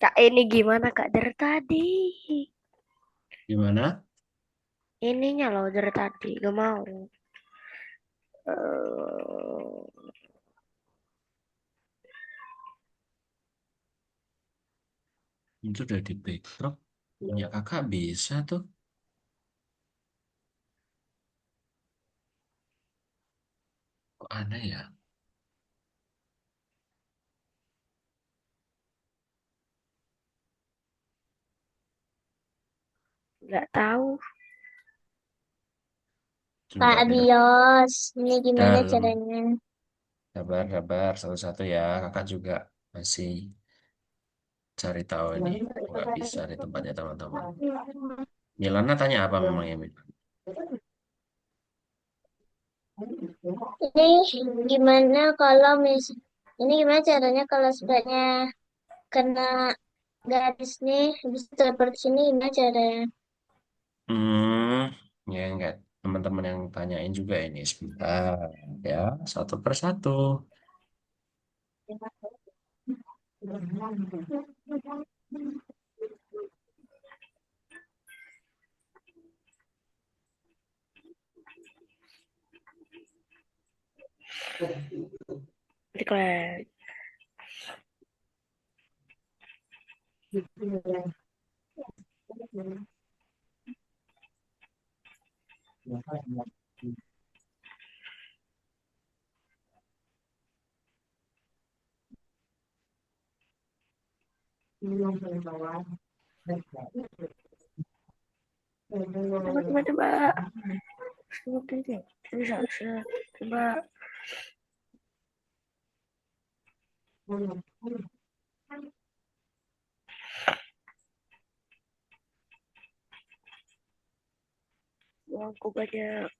Kak, ini gimana Kak dari tadi? Gimana? Ininya loh dari tadi, gak mau. Eh, Itu udah di backdrop. Punya kakak bisa tuh. Kok aneh ya? nggak tahu. Kak Coba kita Dios, ini gimana dalam. caranya? Sabar, sabar. Satu-satu ya. Kakak juga masih cari tahu ini. Nggak bisa di tempatnya teman-teman. Milana tanya apa memang ya, Mil? Ini gimana kalau ini gimana caranya kalau sebenarnya kena garis nih, habis teleport sini ini aja deh. Ya enggak. Teman-teman yang tanyain juga ini sebentar ya, satu persatu. Declare. Coba, coba, coba. 4个小时，coba. Aku banyak.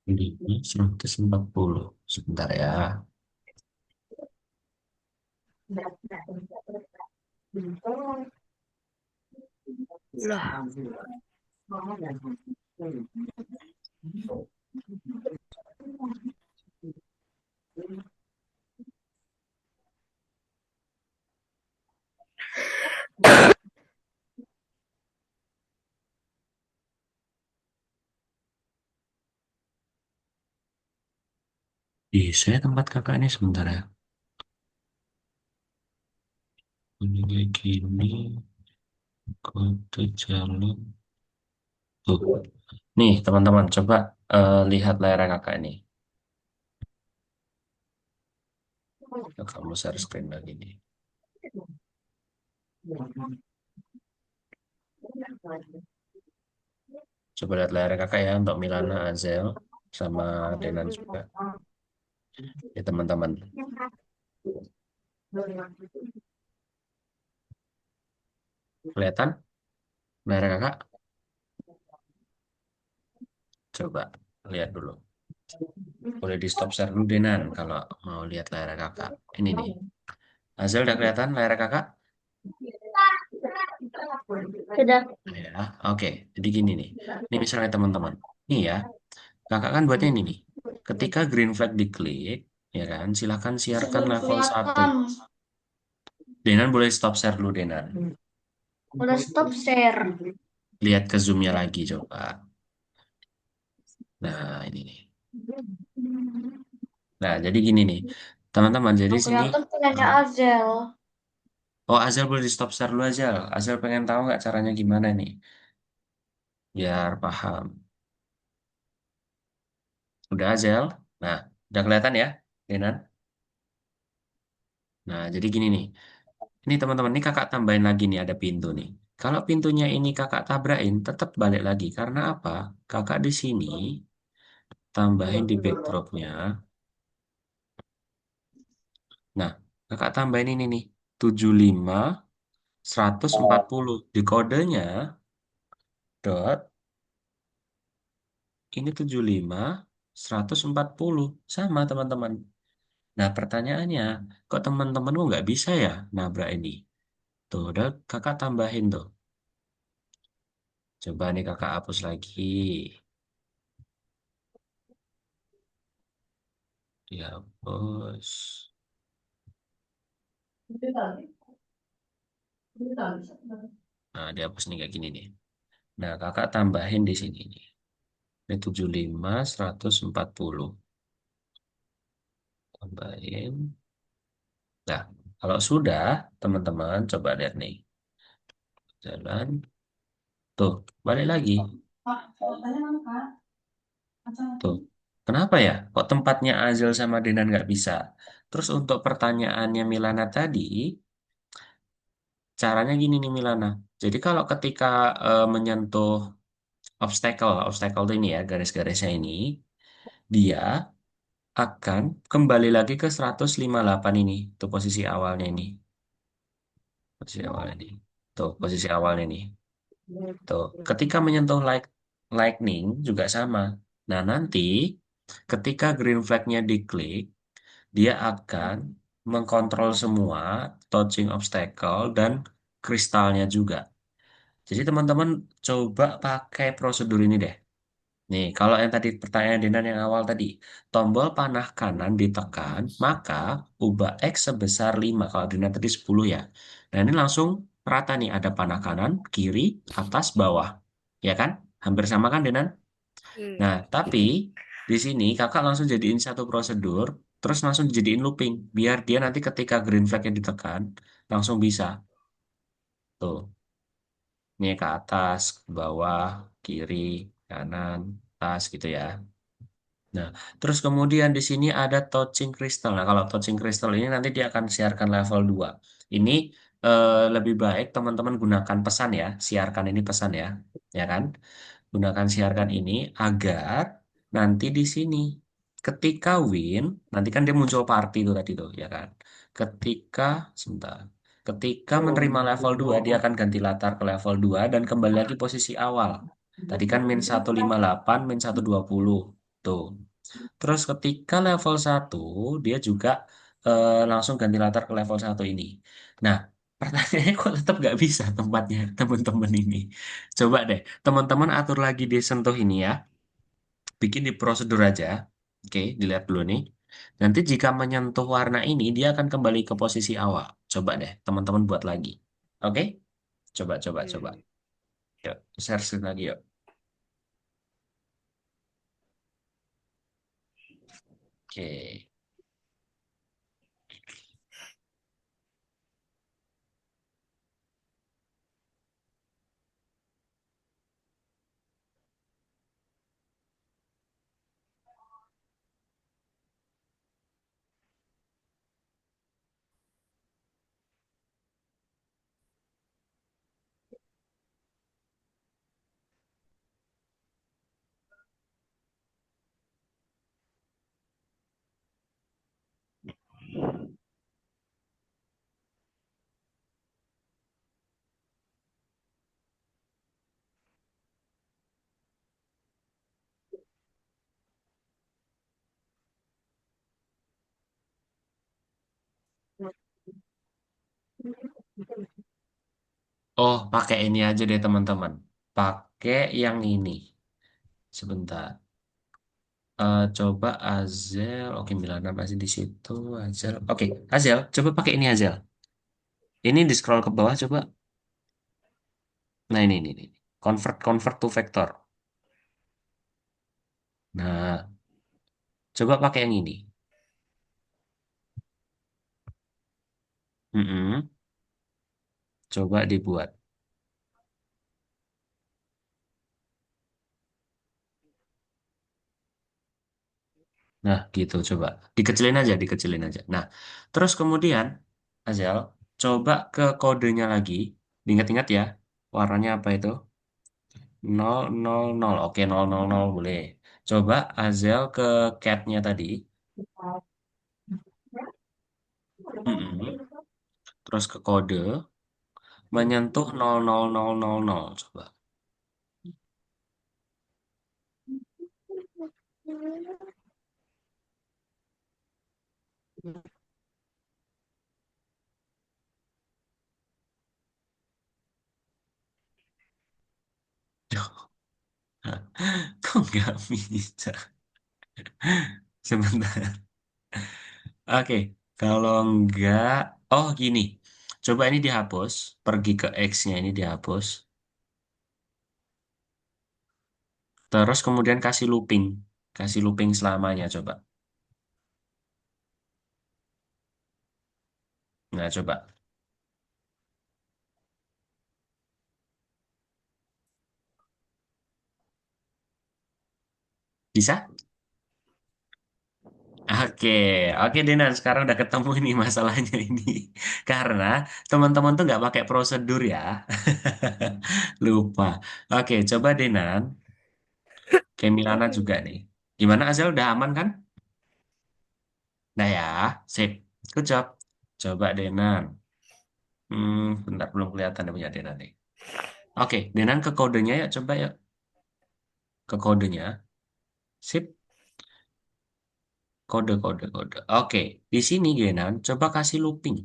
Ini 140. Sebentar ya. Lah, Bisa ya tempat kakak ini sebentar ya. Ini kayak gini. Kode jalan. Tuh. Nih teman-teman coba lihat layar kakak ini. Kamu share screen lagi nih. Coba lihat layar kakak ya untuk Milana, Azel, sama Denan juga. Ya teman-teman. Kelihatan layar kakak? Coba lihat dulu. Boleh di stop share dulu Denan kalau mau lihat layar kakak. Ini nih. Azel udah kelihatan layar kakak? Sudah. Ya, oke. Jadi gini nih. Ini misalnya teman-teman. Nih ya, kakak kan buatnya ini nih. Ketika green flag diklik, ya kan, silahkan siarkan Belum level satu. kelihatan. Denan boleh stop share dulu Denan. Udah stop share. Lihat ke zoomnya lagi coba. Nah, ini nih. Nah, jadi gini nih. Teman-teman, jadi Yang sini kelihatan punyanya eh, Azel. oh, Azel boleh di stop share dulu aja. Azel pengen tahu nggak caranya gimana nih? Biar paham. Udah Azel? Nah, udah kelihatan ya, Denan? Nah, jadi gini nih. Ini teman-teman, ini kakak tambahin lagi nih ada pintu nih. Kalau pintunya ini kakak tabrakin, tetap balik lagi. Karena apa? Kakak di sini tambahin di backdropnya. Nah, kakak tambahin ini nih. 75 140 di kodenya dot ini 75 140 sama teman-teman. Nah, pertanyaannya, kok teman-temanmu nggak bisa ya nabrak ini? Tuh, udah kakak tambahin tuh. Coba nih kakak hapus lagi. Dihapus. Nah, dihapus nih kayak gini nih. Nah, kakak tambahin di sini nih. Ini 75 140. Tambahin. Nah, kalau sudah, teman-teman coba lihat nih. Jalan. Tuh, balik lagi. Tuh. Kenapa ya? Kok tempatnya Azil sama Denan nggak bisa? Terus untuk pertanyaannya Milana tadi, caranya gini nih Milana. Jadi kalau ketika menyentuh obstacle, obstacle itu ini ya, garis-garisnya ini, dia akan kembali lagi ke 158 ini. Tuh posisi awalnya ini. Posisi awalnya ini. Tuh posisi awalnya ini. Tuh, ketika menyentuh lightning juga sama. Nah, nanti ketika green flag-nya diklik, dia akan mengkontrol semua touching obstacle dan kristalnya juga. Jadi teman-teman coba pakai prosedur ini deh. Nih, kalau yang tadi pertanyaan Dinan yang awal tadi, tombol panah kanan ditekan, maka ubah X sebesar 5. Kalau Dinan tadi 10 ya. Nah, ini langsung rata nih, ada panah kanan, kiri, atas, bawah. Ya kan? Hampir sama kan, Dinan? Hmm. Nah, tapi di sini kakak langsung jadiin satu prosedur, terus langsung dijadiin looping, biar dia nanti ketika green flag-nya ditekan, langsung bisa. Tuh, ini ke atas, ke bawah, kiri, kanan, atas gitu ya. Nah, terus kemudian di sini ada touching crystal. Nah, kalau touching crystal ini nanti dia akan siarkan level 2. Ini lebih baik teman-teman gunakan pesan ya, siarkan ini pesan ya, ya kan? Gunakan siarkan ini agar nanti di sini ketika win, nanti kan dia muncul party itu tadi tuh, ya kan? Ketika sebentar. Ketika menerima level 2 dia akan ganti latar ke level 2 dan kembali lagi posisi awal. Tadi kan min 158, min 120. Tuh. Terus ketika level 1 dia juga langsung ganti latar ke level 1 ini. Nah, pertanyaannya kok tetap nggak bisa tempatnya teman-teman ini. Coba deh, teman-teman atur lagi di sentuh ini ya. Bikin di prosedur aja. Oke, dilihat dulu nih. Nanti jika menyentuh warna ini, dia akan kembali ke posisi awal. Coba deh, teman-teman buat lagi. Oke? Coba, coba, coba. Hmm. Yuk, share screen lagi yuk. Oke. Oh, pakai ini aja deh teman-teman. Pakai yang ini. Sebentar. Coba Azel. Oke, Milana masih di situ. Azel. Oke, Azel. Coba pakai ini Azel. Ini di scroll ke bawah coba. Nah, ini. Convert, convert to vector. Nah, coba pakai yang ini. Mm-mm. Coba dibuat. Nah, gitu coba. Dikecilin aja, dikecilin aja. Nah, terus kemudian, Azel, coba ke kodenya lagi. Ingat-ingat ya, warnanya apa itu? 000. Oke, 000 boleh. Coba Azel ke cat-nya tadi. Mm-mm. Terus ke kode, menyentuh 00000. Coba. Kok nggak bisa? Sebentar. Oke, kalau nggak, oh gini. Coba ini dihapus, pergi ke X-nya ini dihapus. Terus kemudian kasih looping. Kasih looping selamanya coba. Nah, coba. Bisa? Oke, oke Denan, sekarang udah ketemu ini masalahnya ini. Karena teman-teman tuh nggak pakai prosedur ya. Lupa. Oke, coba Denan. Kayak Milana juga nih. Gimana Azel, udah aman kan? Nah ya, sip. Good job. Coba Denan. Bentar, belum kelihatan dia punya Denan nih. Oke, Denan ke kodenya ya, coba ya. Ke kodenya. Sip. Kode, kode, kode. Oke, di sini Denan, coba kasih looping.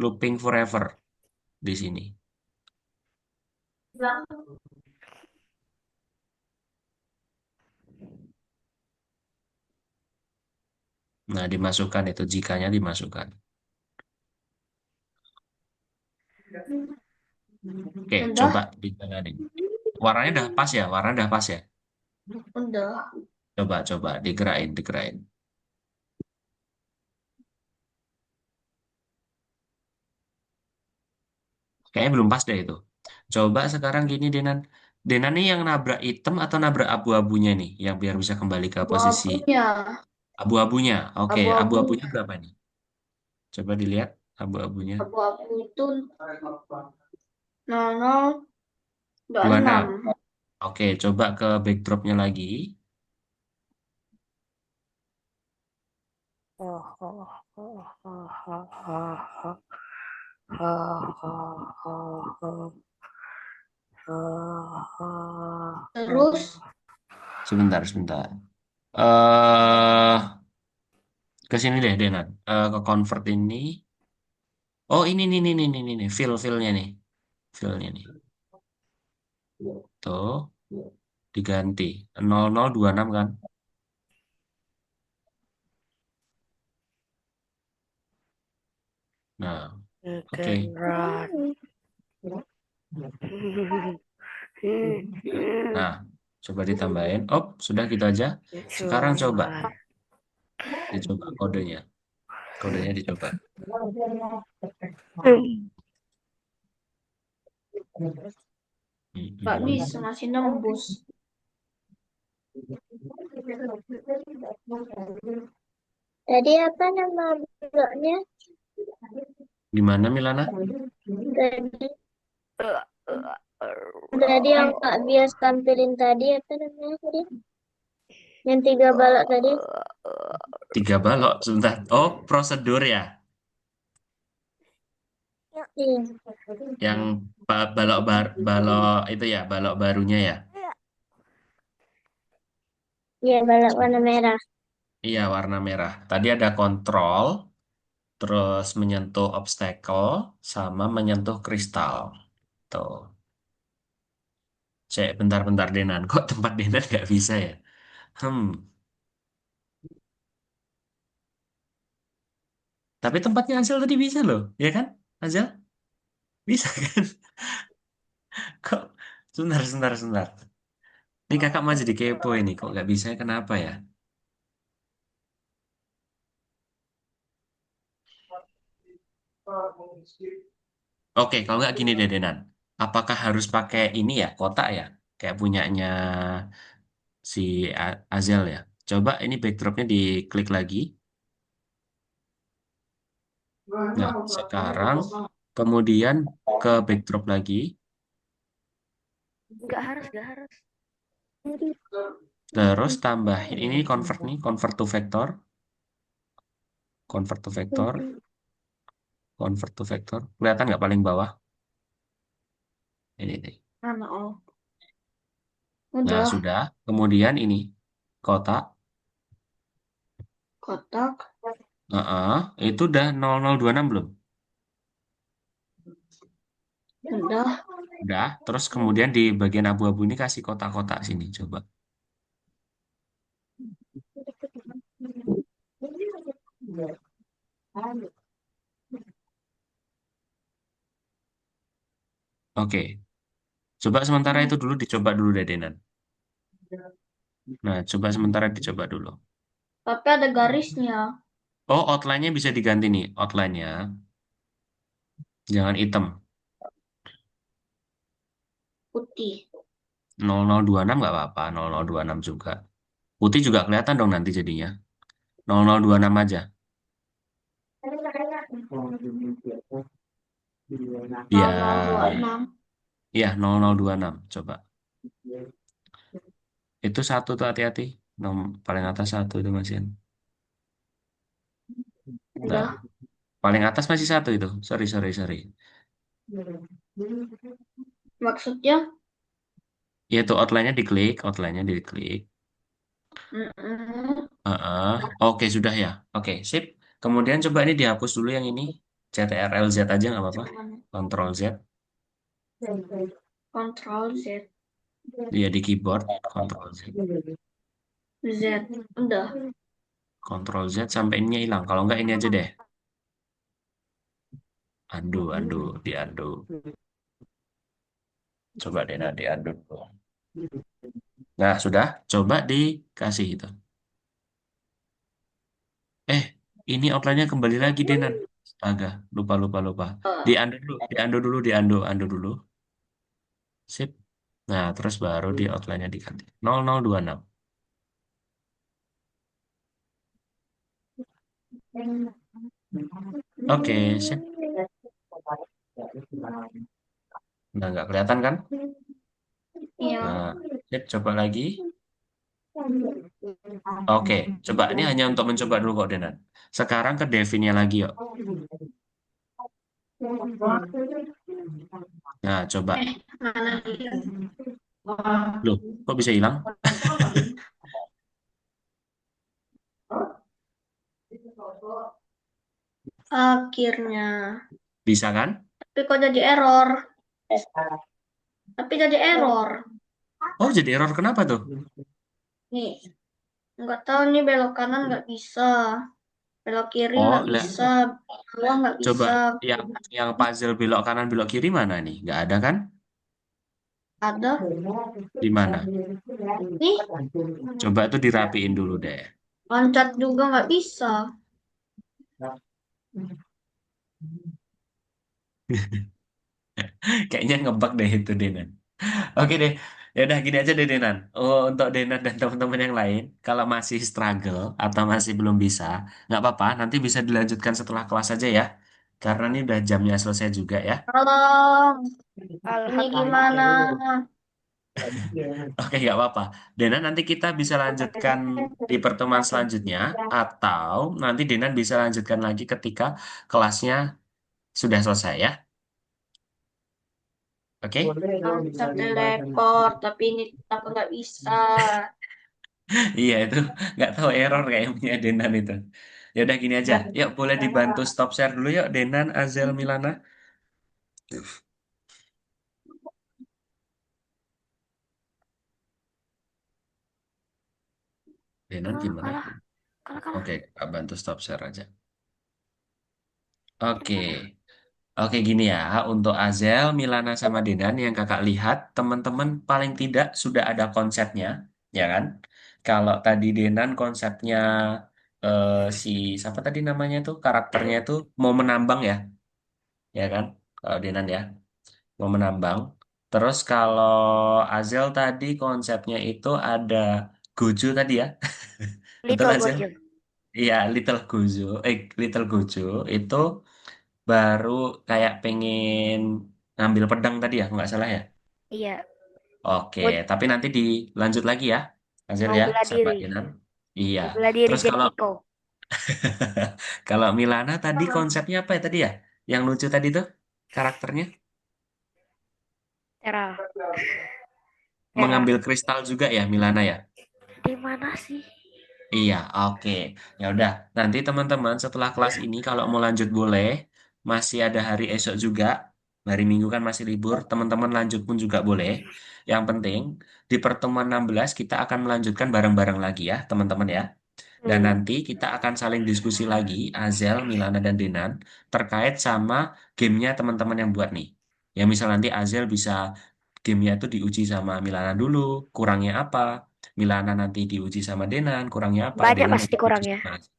Looping forever di sini. Nah, dimasukkan itu, jikanya dimasukkan. Oke, coba Udah, dijalanin. Warnanya udah pas ya, warnanya udah pas ya. udah. Coba, coba, digerain, digerain. Kayaknya belum pas deh itu. Coba sekarang gini, Denan. Denan nih yang nabrak hitam atau nabrak abu-abunya nih, yang biar bisa kembali ke posisi Abu-abunya, abu-abunya. Oke, abu-abunya abu-abunya. berapa nih? Coba dilihat abu-abunya. Abu-abu itu 0026. 26. Oke, coba ke backdropnya lagi. Terus Sebentar, sebentar. Eh, ke sini deh, Denan. Ke convert ini. Oh, ini nih, fill-fillnya nih. Fill-nya nih. Tuh, diganti. 0026 kan? Nah, You oke. can run. Nah, coba ditambahin. Oh, sudah gitu aja. Sekarang coba Cuman. dicoba kodenya. Kodenya dicoba. nggak bisa, Hmm. masih nembus. Tadi apa nama blognya? Gimana, Milana? Tadi, tadi yang Kak Bias tampilin tadi apa namanya tadi? Yang 3 balok tadi? 3 balok, sebentar. Oh, prosedur ya. Iya, Yang balok itu ya, balok barunya ya. iya balok warna merah. Iya, warna merah. Tadi ada kontrol, terus menyentuh obstacle, sama menyentuh kristal. Tuh. Cek bentar-bentar Denan. Kok tempat Denan nggak bisa ya? Hmm. Tapi tempatnya Ansel tadi bisa loh, ya kan? Ansel? Bisa kan? Kok? Sebentar, sebentar, sebentar. Ini kakak mah jadi kepo ini. Kok nggak bisa? Kenapa ya? Oke, kalau nggak gini deh Denan. Apakah harus pakai ini ya, kotak ya? Kayak punyanya si Azel ya. Coba ini backdropnya diklik lagi. Nah, sekarang kemudian ke backdrop lagi. Nggak harus, nggak harus. Terus tambahin ini convert nih, convert to vector. Convert to vector. Convert to vector. Kelihatan nggak paling bawah? Ini nih. Mana oh? Nah, Udah, sudah. Kemudian ini kotak. kotak. Heeh, itu udah 0026 belum? Udah. Udah. Terus kemudian di bagian abu-abu ini kasih kotak-kotak sini. Coba. Oke. Coba sementara itu dulu dicoba dulu deh, Denan. Nah, coba sementara dicoba dulu. Tapi ada garisnya, Oh, outline-nya bisa diganti nih. Outline-nya. Jangan hitam. putih. 0026 nggak apa-apa. 0026 juga. Putih juga kelihatan dong nanti jadinya. 0026 aja. Nol nol dua Biar. enam. Iya, 0026. Coba. Itu satu tuh hati-hati. Paling atas satu itu Mas Yan. Nah, Udah. paling atas masih satu itu. Sorry, sorry, sorry. Maksudnya? Yaitu outline-nya diklik, outline-nya diklik. Mm-mm. Heeh. Oke, sudah ya. Oke, sip. Kemudian coba ini dihapus dulu yang ini. Ctrl Z aja nggak apa-apa. Cuman Ctrl Z. Control Z. Dia di keyboard. Ctrl Z. Z. Udah. Ctrl Z sampai ininya hilang. Kalau nggak ini aja deh. Undo, undo, di undo. Coba deh nanti undo dulu. Nah, sudah. Coba dikasih itu. Eh, ini outline-nya kembali lagi, Denan. Astaga, lupa, lupa, lupa. Di Eh, undo dulu, di undo dulu, di undo, undo dulu. Sip. Nah, terus baru di outline-nya diganti. 0026. Oke, sip. Nah, nggak kelihatan kan? Iya. Nah, sip, coba lagi. Oke, coba. Ini hanya untuk mencoba dulu kok, Denan. Sekarang ke Devinnya lagi, yuk. Nah, coba. Mana dia? Loh, kok bisa hilang? Akhirnya. Bisa kan? Tapi kok jadi error? Tapi jadi error. Oh, jadi error kenapa tuh? Nih, nggak tahu nih belok kanan nggak bisa. Belok kiri Oh, nggak lah. bisa. Bawah nggak Coba bisa. yang puzzle belok kanan belok kiri mana nih? Nggak ada kan? Ada. Di mana? Nih, Coba tuh dirapiin dulu deh. loncat juga nggak bisa. Kayaknya ngebug deh itu Denan. Oke deh. Ya udah gini aja deh Denan. Oh, untuk Denan dan teman-teman yang lain, kalau masih struggle atau masih belum bisa, nggak apa-apa. Nanti bisa dilanjutkan setelah kelas aja ya. Karena ini udah jamnya selesai juga ya. Tolong, ini gimana? Alhamdulillah. Oke, nggak apa-apa. Denan nanti kita bisa lanjutkan di pertemuan selanjutnya, atau nanti Denan bisa lanjutkan lagi ketika kelasnya sudah selesai ya. Oke? Bisa teleport, tapi ini tetap nggak bisa. Iya itu nggak tahu error kayaknya Denan itu. Ya udah gini aja. Yuk boleh dibantu stop share dulu yuk Denan, Azel, Milana. Denan Kalah, gimana? kalah, kalah, kalah. Oke, bantu stop share aja. Oke. Oke gini ya, untuk Azel, Milana sama Denan yang kakak lihat, teman-teman paling tidak sudah ada konsepnya, ya kan? Kalau tadi Denan konsepnya eh, si siapa tadi namanya tuh karakternya itu mau menambang ya kan? Kalau Denan ya. Mau menambang. Terus kalau Azel tadi konsepnya itu ada Gojo tadi ya. Betul Little Azel? Gojo. Iya, Little Gojo itu baru kayak pengen ngambil pedang tadi ya, nggak salah ya. Iya, Oke, mau tapi nanti dilanjut lagi ya, Azel mau ya, bela sama diri. Dinan. Iya. Mau bela diri Terus jadi kalau Iko. kalau Milana tadi konsepnya apa ya tadi ya? Yang lucu tadi tuh karakternya Tera, Tera. mengambil kristal juga ya, Milana ya. Di mana sih? Iya, oke. Ya udah, nanti teman-teman setelah kelas ini kalau mau lanjut boleh. Masih ada hari esok juga. Hari Minggu kan masih libur. Teman-teman lanjut pun juga boleh. Yang penting di pertemuan 16 kita akan melanjutkan bareng-bareng lagi ya, teman-teman ya. Dan Hmm. nanti kita akan saling diskusi lagi, Azel, Milana, dan Denan, terkait sama gamenya teman-teman yang buat nih. Ya misal nanti Azel bisa gamenya itu diuji sama Milana dulu, kurangnya apa. Milana nanti diuji sama Denan, kurangnya apa. Banyak Denan pasti nanti diuji kurangnya. sama Azel.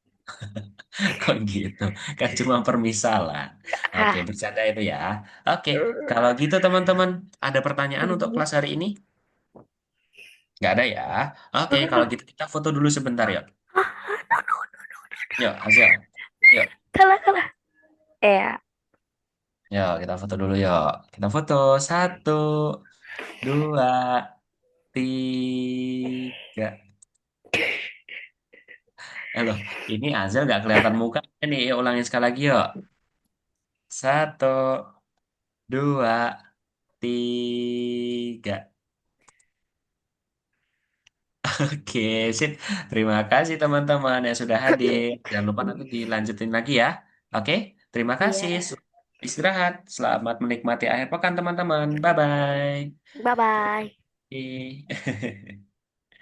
Kok gitu? Kan cuma permisalan. Oke, Ah, bercanda itu ya. Oke, kalau gitu teman-teman, ada pertanyaan untuk kelas hari ini? Nggak ada ya? Oke, kalau gitu kita foto dulu sebentar yuk. Yuk, Azel. Yuk. kalah, kalah. Ya, Yuk, kita foto dulu yuk. Kita foto. Satu, dua, tiga. Halo, ini Azel nggak kelihatan muka nih. Yuk, ulangin sekali lagi yuk. Satu, dua, tiga. Oke, sip. Terima kasih teman-teman yang sudah hadir. Jangan lupa nanti dilanjutin lagi ya. Oke, terima kasih. Iya. Istirahat. Selamat menikmati akhir pekan teman-teman. Bye-bye. Bye bye. Oke.